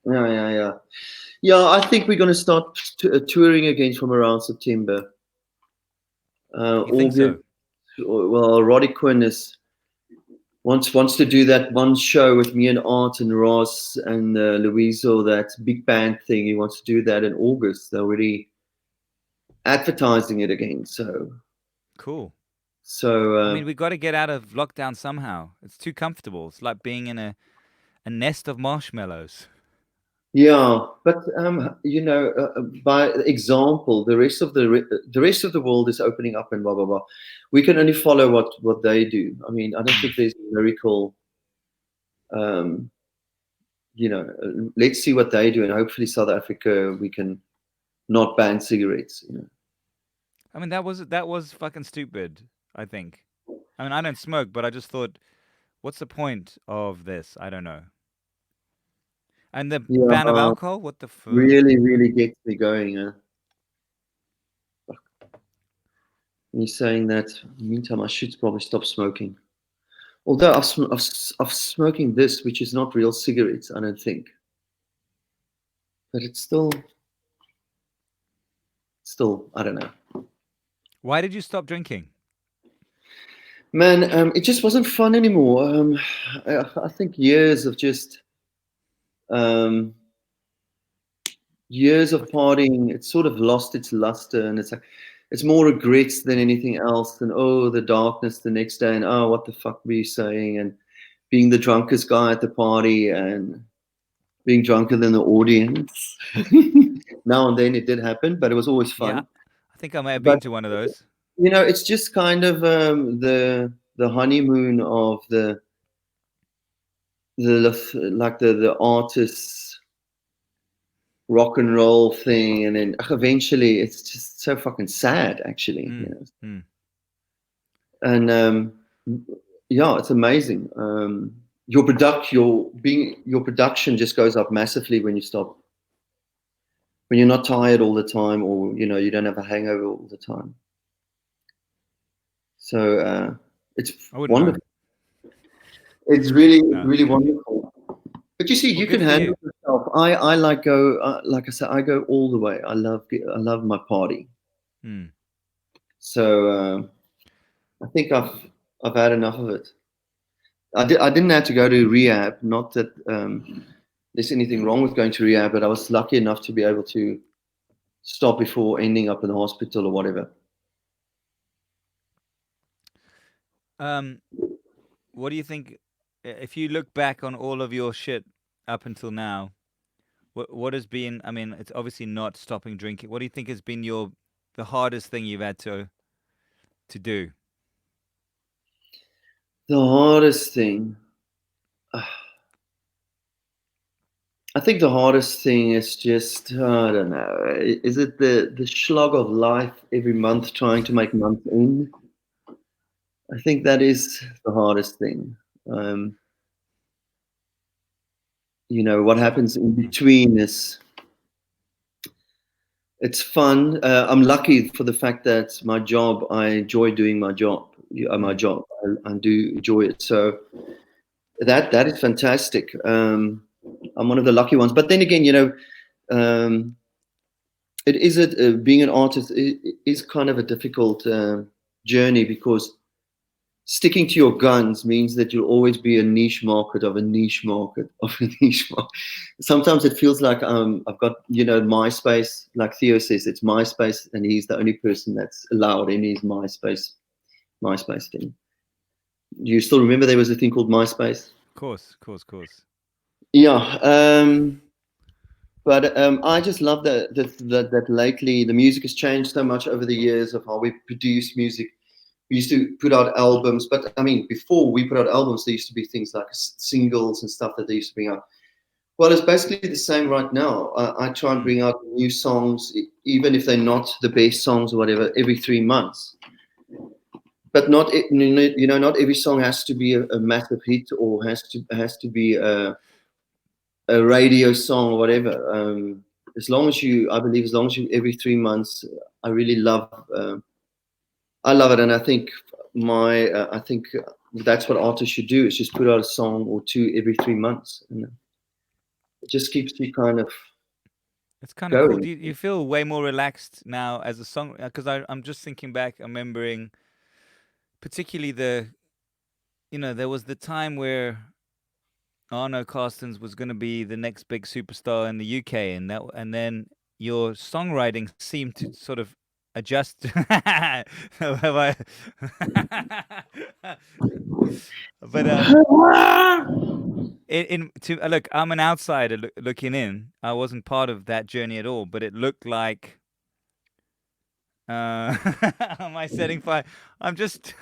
yeah, yeah, yeah. Yeah, I think we're going to start touring again from around September. You think August. so? Well, Roddy Quinn is wants to do that one show with me and Art and Ross and Louisa, that big band thing. He wants to do that in August. They're already advertising it again. Cool. So I mean, we got to get out of lockdown somehow. It's too comfortable. It's like being in a nest of marshmallows. yeah. But by example, the rest of the world is opening up and blah blah blah. We can only follow what they do. I mean, I don't Mm. think there's a miracle. Um, let's see what they do, and hopefully South Africa we can not ban cigarettes. I mean, that was fucking stupid. I think. I mean, I don't smoke, but I just thought, what's the point of this? I don't know. And the ban of Yeah, alcohol. What the fuck? really, really gets me going. You're saying that. In the meantime, I should probably stop smoking. Although I've smoking this, which is not real cigarettes, I don't think, but it's still, I don't know. Why did you stop drinking? Man, it just wasn't fun anymore. I think um, years of partying, it's sort of lost its luster, and it's more regrets than anything else. And oh, the darkness the next day, and oh, what the fuck were you saying? And being the drunkest guy at the party, and being drunker than the audience. Now and then it did happen, but it was always Yeah, fun. I think I may have But been to one of those. it's just kind of the honeymoon of the artists rock and roll thing, and then eventually it's just so fucking sad, actually. Mm, mm. And yeah, it's amazing. Your production just goes up massively when you stop, when you're not tired all the time, or you don't have a hangover all the time. So it's I wouldn't know. wonderful. It's really, No. really wonderful. But you see, Well, you can good for you. handle yourself. I like I said, I go all the way. I love my party. Mm. So I think I've had enough of it. I didn't have to go to rehab. Not that there's anything wrong with going to rehab, but I was lucky enough to be able to stop before ending up in the hospital or whatever. Um, what do you think? If you look back on all of your shit up until now, what has been? I mean, it's obviously not stopping drinking. What do you think has been the hardest thing you've had to do? The hardest thing, I think the hardest thing is just, I don't know, is it the slog of life every month trying to make month end? I think that is the hardest thing. Um, what happens in Mm. between is, it's fun. I'm lucky for the fact that my job, I enjoy doing my job. my Mm. job. I do enjoy it. So that is fantastic. I'm one of the lucky ones. But then again, um, it is being an artist is kind of a difficult journey, because sticking to your guns means that you'll always be a niche market of a niche market of a niche market. Sometimes it feels like I've got, MySpace, like Theo says, it's MySpace, and he's the only person that's allowed in his MySpace thing. Do you still remember there was a thing called MySpace? Of course, of course, of course. Yeah. But I just love that lately the music has changed so much over the years of how we produce music. We used to put out albums, but I mean, before we put out albums, there used to be things like singles and stuff that they used to bring out. Well, it's basically the same right now. I try and Mm. bring out new songs, even if they're not the best songs or whatever, every 3 months. But not every song has to be a massive hit, or has to be a radio song or whatever. As long as I believe, as long as you every 3 months, I really love. I love it, and I think that's what artists should do. Is just put out a song or two every 3 months, and it just keeps you kind of It's kind of cool. going. Do you feel way more relaxed now as a song? Because I'm just thinking back, remembering particularly there was the time where Arno Carstens was going to be the next big superstar in the UK, and then your songwriting seemed to sort of adjust. Have I? But look, I'm an outsider looking in. I wasn't part of that journey at all, but it looked like. Am I setting fire? I'm just.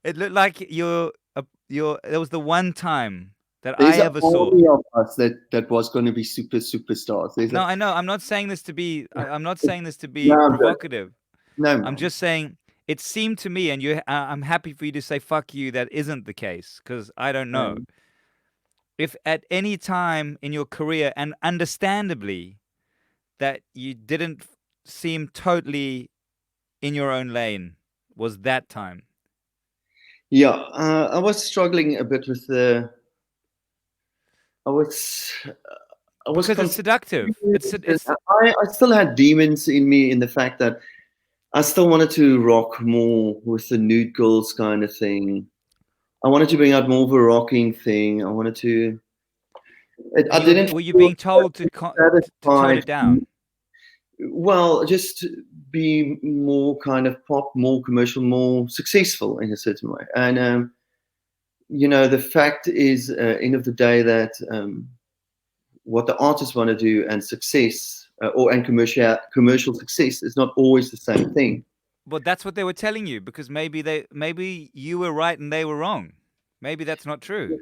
It looked like There was the one time that I There's an ever saw. army of us that was going to be superstars. There's No, a I know. I'm not saying this to be. I'm not saying this to be no, but provocative. no, I'm man. just saying it seemed to me, and I'm happy for you to say "fuck you." That isn't the case, because I don't know Um, if at any time in your career, and understandably, that you didn't seem totally in your own lane, was that time. yeah, I was struggling a bit with the. I was I was Because it's confused. seductive. And It's I still had demons in me, in the fact that I still wanted to rock more with the nude girls kind of thing. I wanted to bring out more of a rocking thing. I wanted to. and I didn't were you feel being told to tone satisfied. it down? Well, just be more kind of pop, more commercial, more successful in a certain way. And the fact is, end of the day, that what the artists want to do, and success, and commercial success, is not always the same thing. But that's what they were telling you, because maybe you were right and they were wrong. Maybe that's not true.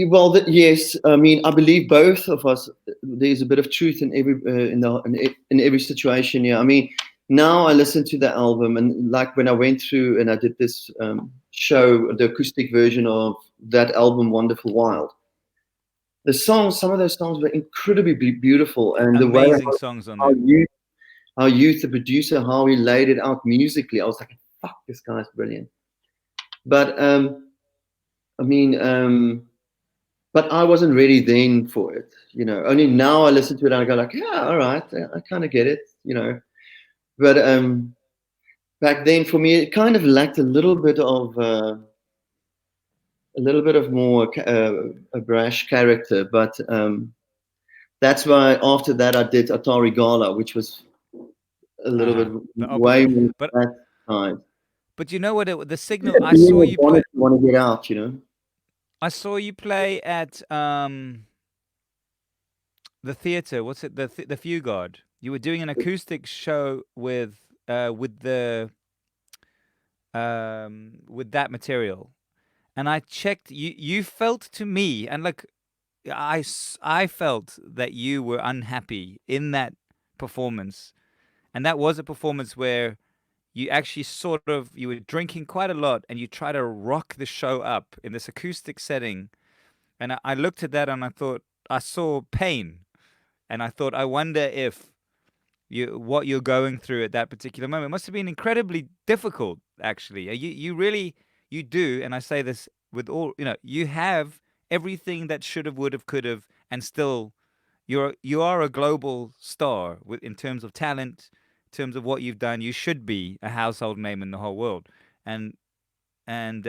Well, yes. I mean, I believe both of us. There's a bit of truth in in every situation. Yeah. I mean, now I listen to the album, and like when I went through and I did this show, the acoustic version of that album, Wonderful Wild. Some of those songs were incredibly beautiful, and the way Amazing songs on how there. the producer, how he laid it out musically, I was like, "Fuck, this guy's brilliant." But I mean, but I wasn't ready then for it. Only now I listen to it and I go like, "Yeah, all right, I kind of get it." But back then, for me, it kind of lacked a little bit of more a brash character. But that's why after that I did Atari Gala, which was a little bit The way opposite. more But that side. but you know what? The signal. Yeah, being a bonnet, you want to get out. I saw you play at the theater. What's it? The Fugard. You were doing an acoustic show with that material, and I checked. You felt to me, and look, I felt that you were unhappy in that performance, and that was a performance where you actually you were drinking quite a lot, and you try to rock the show up in this acoustic setting. And I looked at that and I thought, I saw pain, and I thought, I wonder if what you're going through at that particular moment must have been incredibly difficult. Actually, you really you do, and I say this with all you have everything that should have, would have, could have, and still you are a global star in terms of talent, in terms of what you've done. You should be a household name in the whole world, and and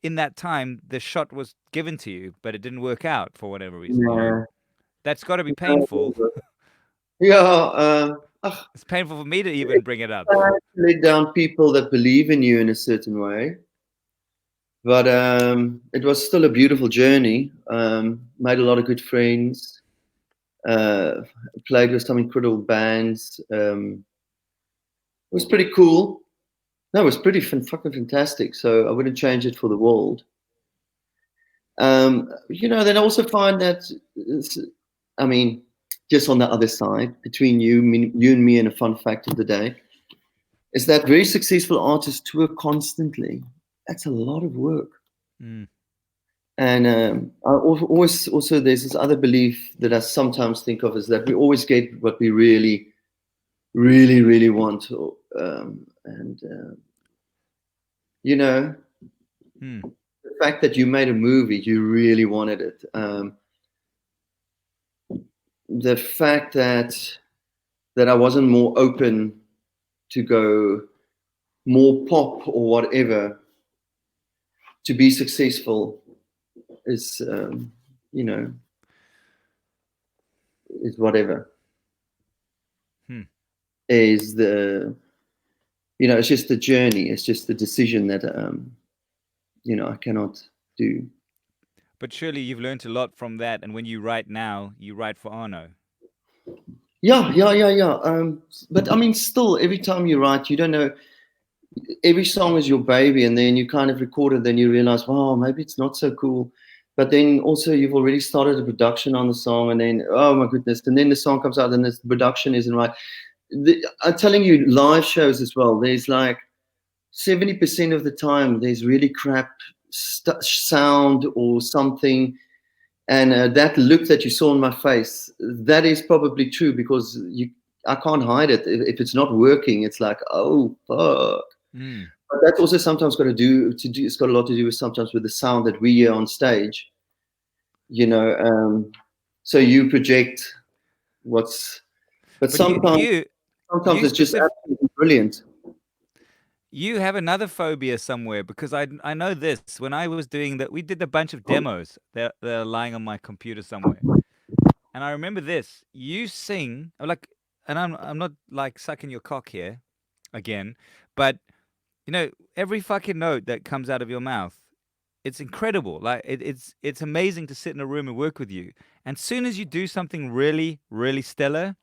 in that time the shot was given to you, but it didn't work out for whatever reason. Yeah. That's got to be painful. Yeah. It's painful for me to even bring it up. Let down people that believe in you in a certain way. But it was still a beautiful journey. Made a lot of good friends. Played with some incredible bands. It was pretty cool. No, it was pretty fucking fantastic. So I wouldn't change it for the world. Then I also find that, I mean, just on the other side, between you and me, and a fun fact of the day, is that very successful artists tour constantly. That's a lot of work. Mm. And I always also there's this other belief that I sometimes think of, is that we always get what we really, really, really want. The fact that you made a movie, you really wanted it. The fact that I wasn't more open to go more pop or whatever to be successful is, is whatever. Is the, it's just the journey. It's just the decision that, I cannot do. But surely you've learned a lot from that, and when you write now, you write for Arno. Yeah. But I mean, still, every time you write, you don't know. Every song is your baby, and then you kind of record it, then you realize, wow, maybe it's not so cool. But then also you've already started a production on the song, and then, oh my goodness, and then the song comes out and the production isn't right. I'm telling you, live shows as well, there's like 70% of the time there's really crap sound or something. And that look that you saw on my face, that is probably true, because I can't hide it. If it's not working, it's like, oh, fuck. But that's also sometimes it's got a lot to do with sometimes with the sound that we hear on stage, so you project but sometimes it's just absolutely brilliant. You have another phobia somewhere, because I know this. When I was doing that, we did a bunch of demos. They're lying on my computer somewhere, and I remember this. You sing like, and I'm not like sucking your cock here, again, but every fucking note that comes out of your mouth, it's incredible. Like it's amazing to sit in a room and work with you. And soon as you do something really, really stellar,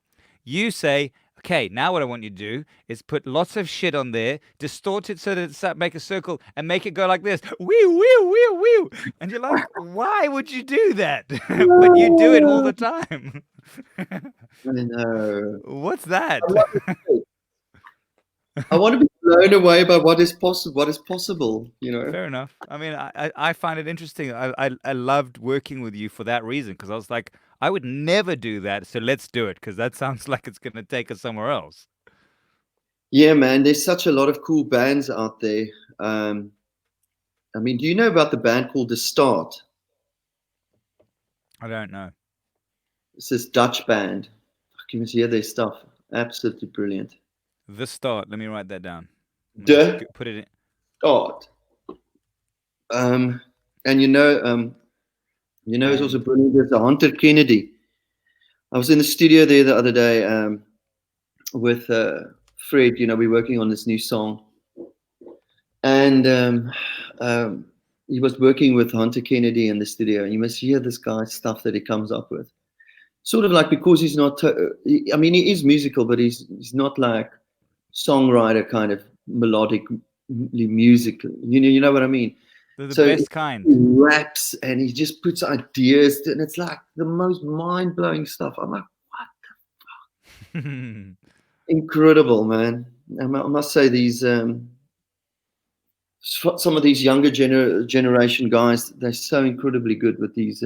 you say, okay, now what I want you to do is put lots of shit on there, distort it so that it's make a circle and make it go like this. Wee, wee, wee, wee. And you're like, why would you do that? But you do it all the time. I know. What's that? I want to be blown away by what is possible. Fair enough. I mean, I find it interesting. I loved working with you for that reason, because I was like, I would never do that, so let's do it, because that sounds like it's going to take us somewhere else. Yeah, man, there's such a lot of cool bands out there. I mean, do you know about the band called The Start? I don't know. It's this Dutch band. You must hear their stuff. Absolutely brilliant. The Start. Let me write that down. Put it in. Start. And it's also brilliant. There's a Hunter Kennedy. I was in the studio there the other day with Fred. We're working on this new song, and he was working with Hunter Kennedy in the studio. And you must hear this guy's stuff that he comes up with. Sort of like, because he's not. I mean, he is musical, but he's not like songwriter kind of melodically musical. You know what I mean? They're the best kind. He raps and he just puts ideas, and it's like the most mind-blowing stuff. I'm like, what the fuck? Incredible, man. I must say, these some of these younger generation guys, they're so incredibly good with these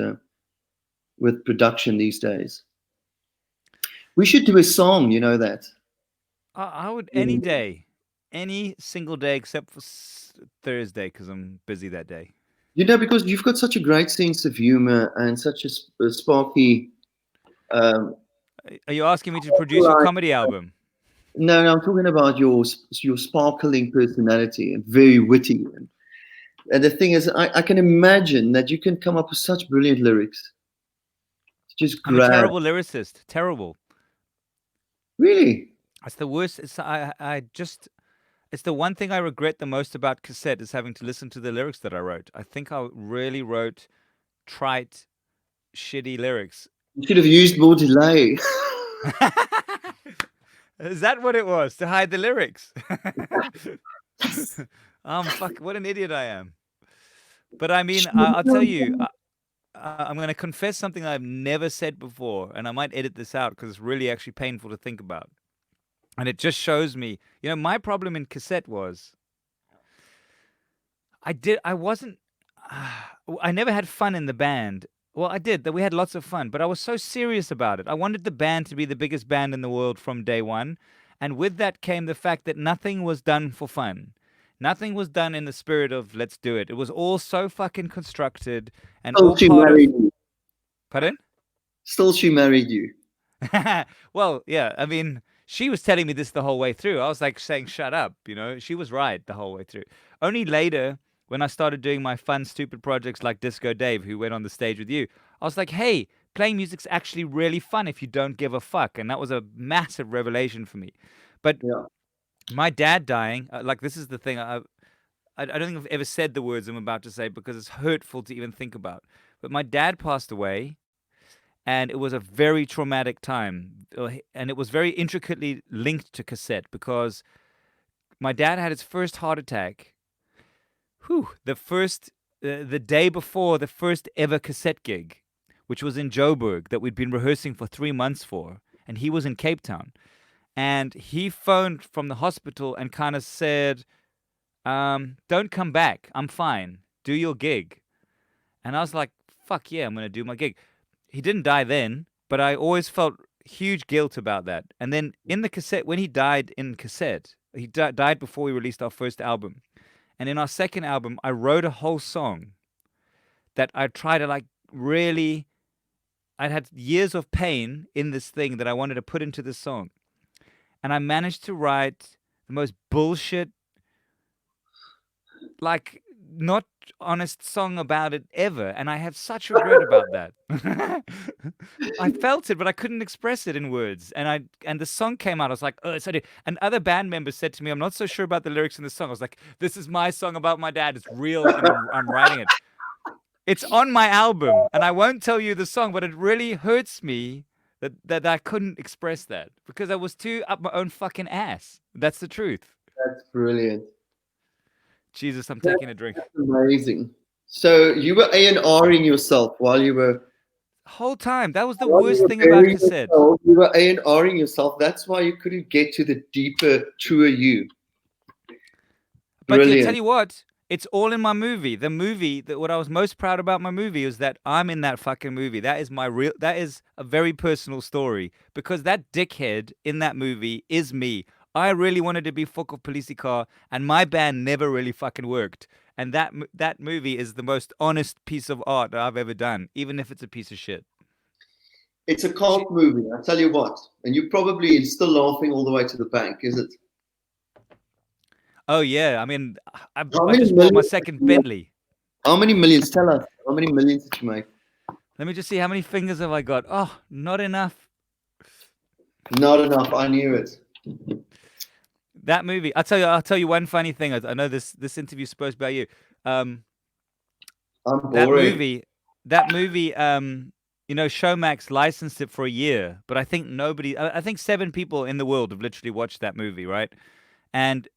with production these days. We should do a song, you know that. I would any day, any single day except for Thursday because I'm busy that day. You know, because you've got such a great sense of humor and such a sparky. Um, Are you asking me to produce your comedy album? no, I'm talking about your sparkling personality and very witty. And the thing is, I can imagine that you can come up with such brilliant lyrics. Just I'm a grab. terrible lyricist. Terrible. Really? It's the worst. I just. It's the one thing I regret the most about cassette is having to listen to the lyrics that I wrote. I think I really wrote trite, shitty lyrics. You should have used more delay. Is that what it was? To hide the lyrics? Fuck, what an idiot I am. But I mean, I'll tell you, I'm going to confess something I've never said before, and I might edit this out because it's really actually painful to think about. And it just shows me, my problem in cassette was I wasn't, I never had fun in the band. Well, I did, that we had lots of fun, but I was so serious about it. I wanted the band to be the biggest band in the world from day one. And with that came the fact that nothing was done for fun. Nothing was done in the spirit of let's do it. It was all so fucking constructed and Still, all she part of. married you. Pardon? Still, she married you. Well, yeah. I mean, she was telling me this the whole way through. I was like saying, shut up. She was right the whole way through. Only later, when I started doing my fun, stupid projects like Disco Dave, who went on the stage with you, I was like, hey, playing music's actually really fun if you don't give a fuck. And that was a massive revelation for me. But Yeah. my dad dying, like, this is the thing. I don't think I've ever said the words I'm about to say because it's hurtful to even think about. But my dad passed away. And it was a very traumatic time. And it was very intricately linked to cassette because my dad had his first heart attack. The day before the first ever cassette gig, which was in Joburg, that we'd been rehearsing for 3 months for. And he was in Cape Town. And he phoned from the hospital and kind of said, don't come back. I'm fine. Do your gig. And I was like, fuck yeah, I'm going to do my gig. He didn't die then, but I always felt huge guilt about that. And then in the cassette, when he died in cassette, he died before we released our first album. And in our second album, I wrote a whole song that I tried to I'd had years of pain in this thing that I wanted to put into this song. And I managed to write the most bullshit, like, not honest song about it ever, and I have such regret about that. I felt it, but I couldn't express it in words. And the song came out. I was like, oh, it's so. And other band members said to me, I'm not so sure about the lyrics in the song. I was like, this is my song about my dad. It's real, and I'm writing it. It's on my album, and I won't tell you the song, but it really hurts me that I couldn't express that because I was too up my own fucking ass. That's the truth. That's brilliant. Jesus, I'm taking a drink. That's amazing. So you were A&Ring yourself while you were. Whole time. That was the worst thing about cassette. You were A&Ring yourself. That's why you couldn't get to the deeper, truer you. But I tell you what, it's all in my movie. The movie, what I was most proud about my movie is that I'm in that fucking movie. That is a very personal story because that dickhead in that movie is me. I really wanted to be Foko Polisikar, and my band never really fucking worked. And that movie is the most honest piece of art that I've ever done, even if it's a piece of shit. It's a cult movie, I tell you what. And you're probably still laughing all the way to the bank, is it? Oh, yeah. I mean, I just bought my second Bentley. How many millions? Tell us. How many millions did you make? Let me just see. How many fingers have I got? Oh, not enough. Not enough. I knew it. That movie. I'll tell you one funny thing. I know this interview is supposed to be about you. I'm boring. That movie. Showmax licensed it for a year, but I think 7 people in the world have literally watched that movie, right? And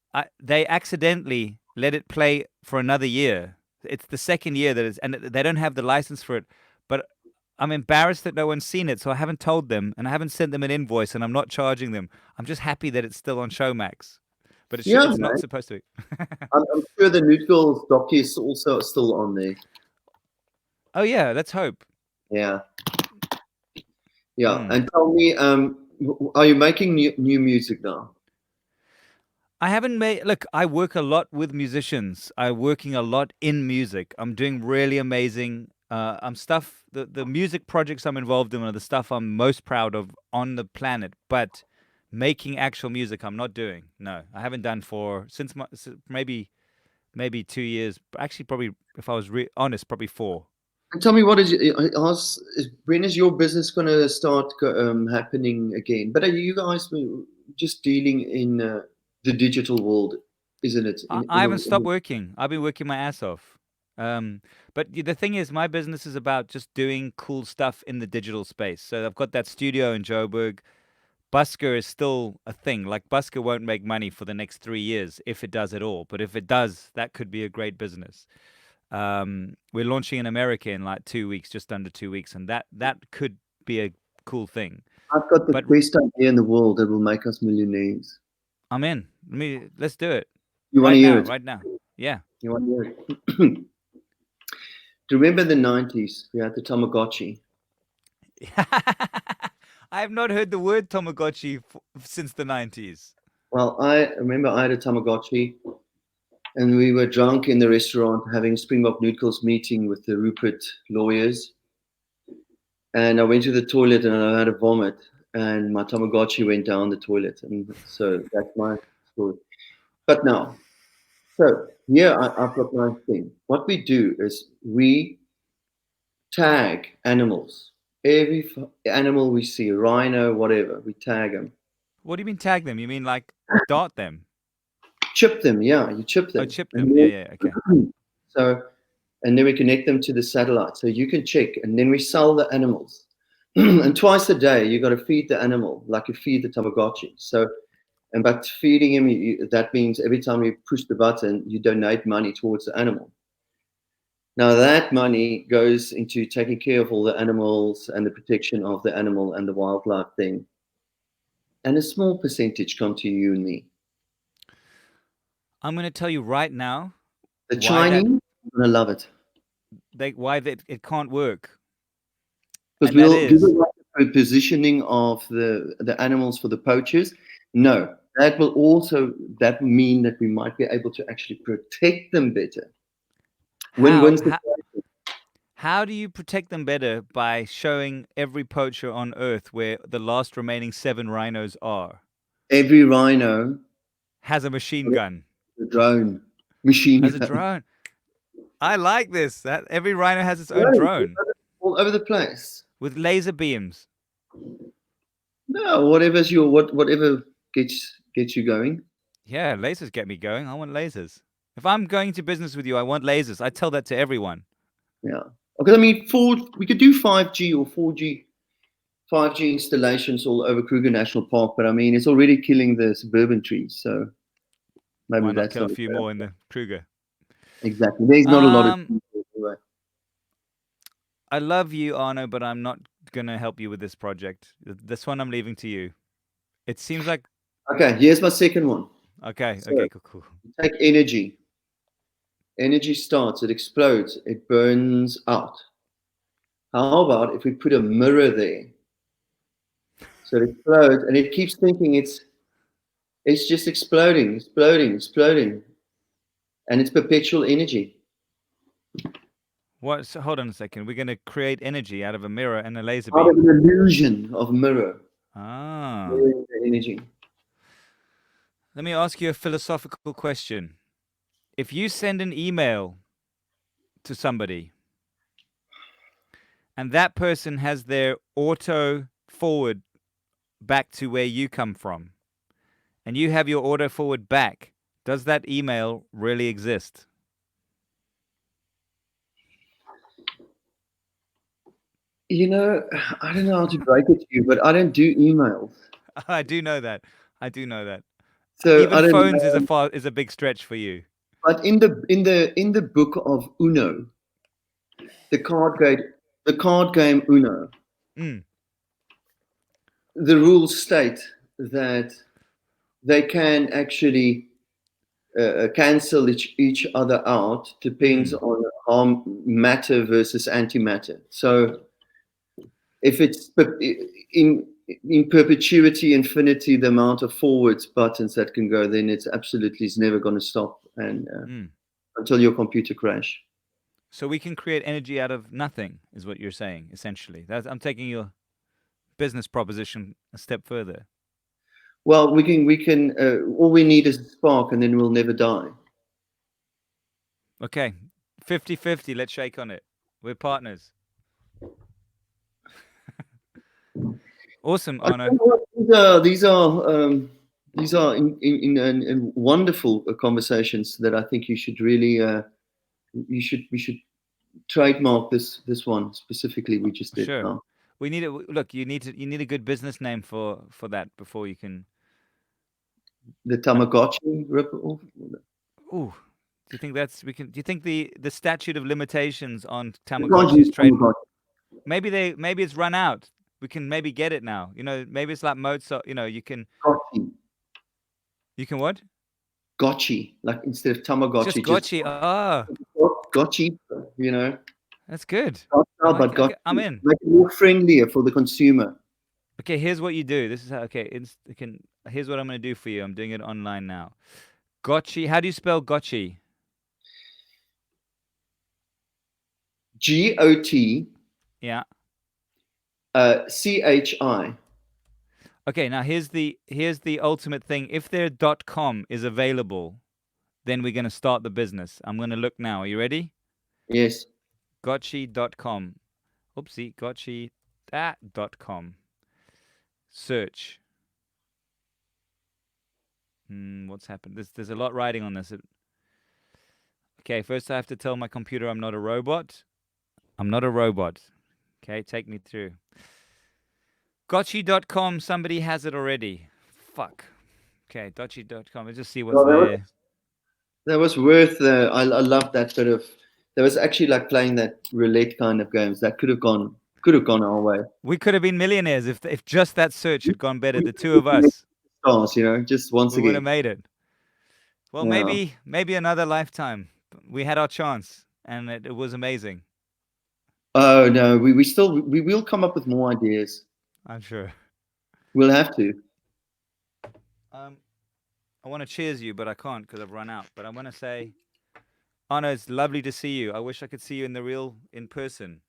they accidentally let it play for another year. It's the second year and they don't have the license for it. But I'm embarrassed that no one's seen it, so I haven't told them, and I haven't sent them an invoice, and I'm not charging them. I'm just happy that it's still on Showmax, but it's not supposed to be. I'm sure the Nude Girls docu is also still on there. Oh yeah, let's hope. Yeah. And tell me, Are you making new music now? I haven't made. Look, I work a lot with musicians. I'm working a lot in music. I'm doing really amazing. I'm stuff. The music projects I'm involved in are the stuff I'm most proud of on the planet. But making actual music, I'm not doing. No, I haven't done for since maybe 2 years. Actually, probably if I was honest, probably four. And tell me, when is your business going to start happening again? But are you guys just dealing in the digital world, isn't it? I haven't stopped working. I've been working my ass off. Um, but the thing is, my business is about just doing cool stuff in the digital space. So I've got that studio in Joburg. Busker is still a thing. Like Busker won't make money for the next 3 years if it does at all. But if it does, that could be a great business. We're launching in America in like 2 weeks, just under 2 weeks, and that could be a cool thing. I've got the But best idea in the world that will make us millionaires. I'm in. Let's do it You want to right hear now. it? Right now. Yeah. You want to hear it? Do you remember the 90s? We had the Tamagotchi. I have not heard the word Tamagotchi since the 90s. Well, I remember I had a Tamagotchi, and we were drunk in the restaurant having Springbok Noodles meeting with the Rupert lawyers. And I went to the toilet and I had a vomit, and my Tamagotchi went down the toilet. And so that's my story. But now, so here I've got my thing. What we do is we tag animals. Every animal we see, rhino, whatever, we tag them. What do you mean tag them? You mean like dart them? Chip them, yeah, you chip Oh, them. chip And them. Yeah, yeah, okay. so, and then we connect them to the satellite. So you can check, and then we sell the animals. And twice a day, you got to feed the animal like you feed the Tamagotchi. So, and but feeding him, that means every time you push the button, you donate money towards the animal. Now that money goes into taking care of all the animals and the protection of the animal and the wildlife thing. And a small percentage come to you and me. I'm going to tell you right now The why Chinese are going to love it. it can't work. Because And that we'll do is, the right positioning of the animals for the poachers. No, that will also that mean that we might be able to actually protect them better. Win-win how situation. how do you protect them better by showing every poacher on Earth where the last remaining 7 rhinos are? Every rhino Has a machine gun. has a drone machine Has a gun. drone. I like this. That every rhino has its own Drones drone all over the place. with laser beams. No, whatever gets you going. Yeah, lasers get me going. I want lasers. If I'm going to business with you, I want lasers. I tell that to everyone. Yeah. Because I mean, we could do 5G or 5G installations all over Kruger National Park, but I mean, it's already killing the suburban trees. So maybe Why not that's kill a not few fair. more in the Kruger? Exactly. There's not a lot of Um, people anyway. I love you, Arno, but I'm not gonna help you with this project. This one I'm leaving to you. It seems like Okay, here's my second one. okay, So okay, cool. take energy. Energy starts, it explodes, it burns out. How about if we put a mirror there? So it explodes and it keeps thinking it's just exploding, exploding, exploding. And it's perpetual energy. What? So hold on a second. We're gonna create energy out of a mirror and a laser Out of beam. an illusion of mirror, Ah. mirroring the energy. Let me ask you a philosophical question. If you send an email to somebody and that person has their auto forward back to where you come from, and you have your auto forward back, does that email really exist? You know, I don't know how to break it to you, but I don't do emails. I do know that. I do know that. So Even I don't phones know. is a big stretch for you. But in the book of Uno, the card game Uno, Mm, the rules state that they can actually cancel each other out. Depends mm. on how matter versus antimatter. So if it's in in perpetuity, infinity, the amount of forwards buttons that can go, then it's never going to stop, and until your computer crash. So we can create energy out of nothing, is what you're saying, essentially. I'm taking your business proposition a step further. Well, we can. All we need is a spark, and then we'll never die. Okay, 50-50. Let's shake on it. We're partners. Awesome, Arno. These are in wonderful conversations that I think you should really we should trademark this one specifically. We just did. Sure. We need it. Look, you need a good business name for that before you can. The Tamagotchi ripple. Ooh, do you think that's we can? Do you think the statute of limitations on Tamagotchi's trade? Maybe it's run out. We can maybe get it now. You know, maybe it's like Mozart. You know, you can. Gotchi. You can what? Gotchi, like instead of Tamagotchi. Just gotchi. Ah. Gotchi. You know. That's good. But okay, I'm in. Make it more friendlier for the consumer. Okay, here's what you do. This is how. Okay, here's what I'm going to do for you. I'm doing it online now. Gotchi. How do you spell gotchi? G-O-T. Yeah. C-H-I. Okay, now here's the ultimate thing. If their .com is available, then we're going to start the business. I'm going to look now. Are you ready? Yes. Gotchi.com. Oopsie, gotchi.com. Search. What's happened? There's a lot writing on this. Okay, first I have to tell my computer I'm not a robot. I'm not a robot. Okay, take me through. Gotchi.com, somebody has it already. Fuck. Okay, Gotchi.com. Let's just see what's there. That was worth. I love that sort of. That was actually like playing that roulette kind of games. That could have gone our way. We could have been millionaires if just that search had gone better. The two of us. Stars, you know, just once again. We would have made it. Well, yeah. maybe another lifetime. We had our chance, and it was amazing. Oh no, we will come up with more ideas. I'm sure. We'll have to. I want to cheers you, but I can't because I've run out. But I want to say, Arno, it's lovely to see you. I wish I could see you in person.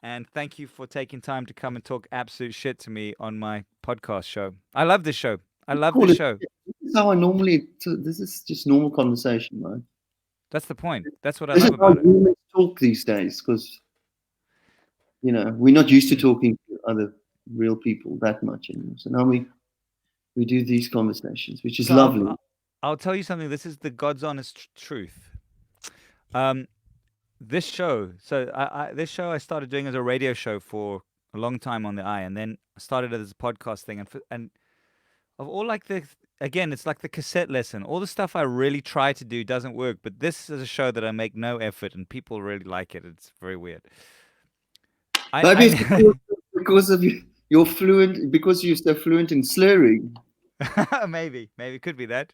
And thank you for taking time to come and talk absolute shit to me on my podcast show. I love this show. I love this show. This is how I normally. This is just normal conversation, right? That's the point. That's what I love about it. We talk these days because, you know, we're not used to talking to other real people that much anymore. So now we do these conversations, which is lovely. I'll tell you something. This is the God's honest truth. This show. So this show I started doing as a radio show for a long time on the I, and then I started it as a podcast thing. And of all like again, it's like the cassette lesson. All the stuff I really try to do doesn't work. But this is a show that I make no effort, and people really like it. It's very weird. Maybe because of you're fluent, because you're so fluent in slurring. maybe it could be that.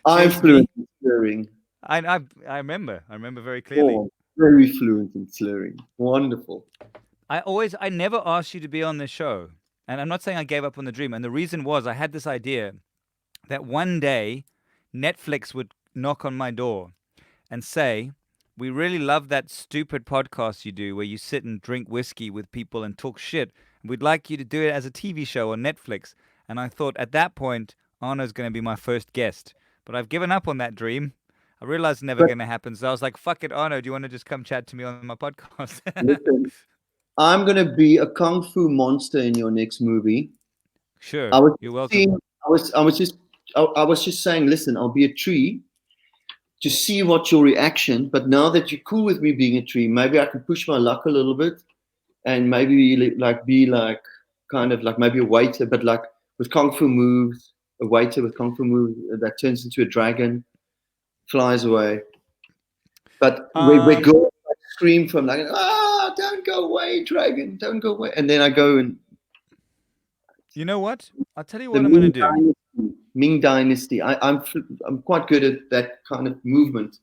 I'm fluent in slurring. I remember very clearly. Oh, very fluent in slurring. Wonderful. I never asked you to be on this show, and I'm not saying I gave up on the dream. And the reason was I had this idea that one day Netflix would knock on my door and say, "We really love that stupid podcast you do where you sit and drink whiskey with people and talk shit. We'd like you to do it as a TV show on Netflix." And I thought at that point, Arno's going to be my first guest. But I've given up on that dream. I realized it's never going to happen. So I was like, fuck it, Arno, do you want to just come chat to me on my podcast? Listen, I'm going to be a kung fu monster in your next movie. Sure. You're welcome. I was just saying, listen, I'll be a tree to see what's your reaction. But now that you're cool with me being a tree, maybe I can push my luck a little bit and maybe be kind of like maybe a waiter, but like with kung fu moves, a waiter with kung fu moves that turns into a dragon, flies away. But we go scream from like, don't go away, dragon, don't go away. And then I go and. You know what? I'll tell you what I'm going to do. Ming Dynasty. I'm quite good at that kind of movement.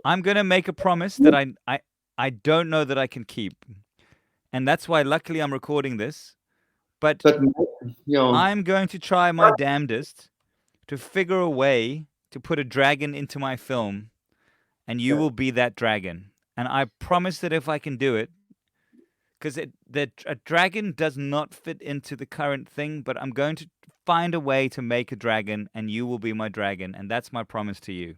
I'm going to make a promise that I don't know that I can keep. And that's why luckily I'm recording this. But But you know, I'm going to try my damnedest to figure a way to put a dragon into my film, and you will be that dragon. And I promise that if I can do it, because a dragon does not fit into the current thing, but I'm going to find a way to make a dragon, and you will be my dragon, and that's my promise to you.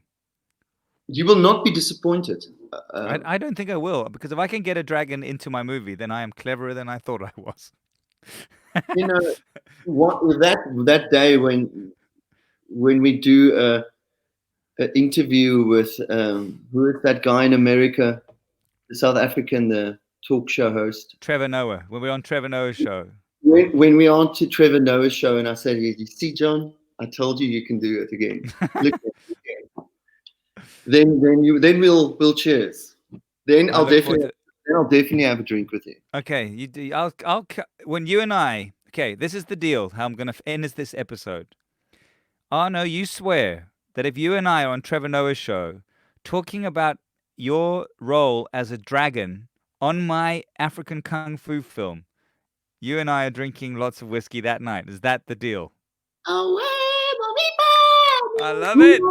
you will not be disappointed. I don't think I will, because if I can get a dragon into my movie, then I am cleverer than I thought I was. You know, what that day when we do an interview with who is that guy in America, the South African, the talk show host. Trevor Noah, when we're on Trevor Noah's show. When we are on to Trevor Noah's show, and I said, "You see, John, I told you you can do it again." Look, then we'll cheers. Then I look forward to. I'll definitely have a drink with you. Okay, you do. When you and I. Okay, this is the deal. How I'm gonna end this episode. Arno, you swear that if you and I are on Trevor Noah's show, talking about your role as a dragon on my African kung fu film, you and I are drinking lots of whiskey that night. Is that the deal? I love it.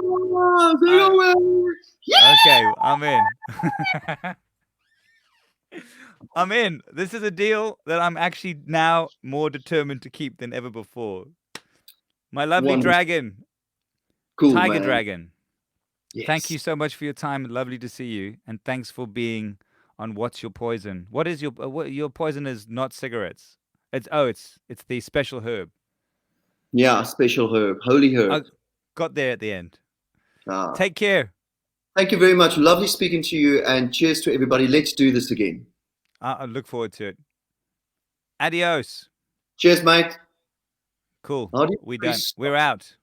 Okay, I'm in. I'm in. This is a deal that I'm actually now more determined to keep than ever before. My lovely dragon. Cool, Tiger man. Dragon. Yes. Thank you so much for your time. Lovely to see you. And thanks for being on What's Your Poison. What is your poison is not cigarettes. It's the special herb. Yeah, special herb. Holy herb. I got there at the end. Take care. Thank you very much. Lovely speaking to you, and cheers to everybody. Let's do this again. I look forward to it. Adios. Cheers, mate. Cool. Adios. We're done. We're out.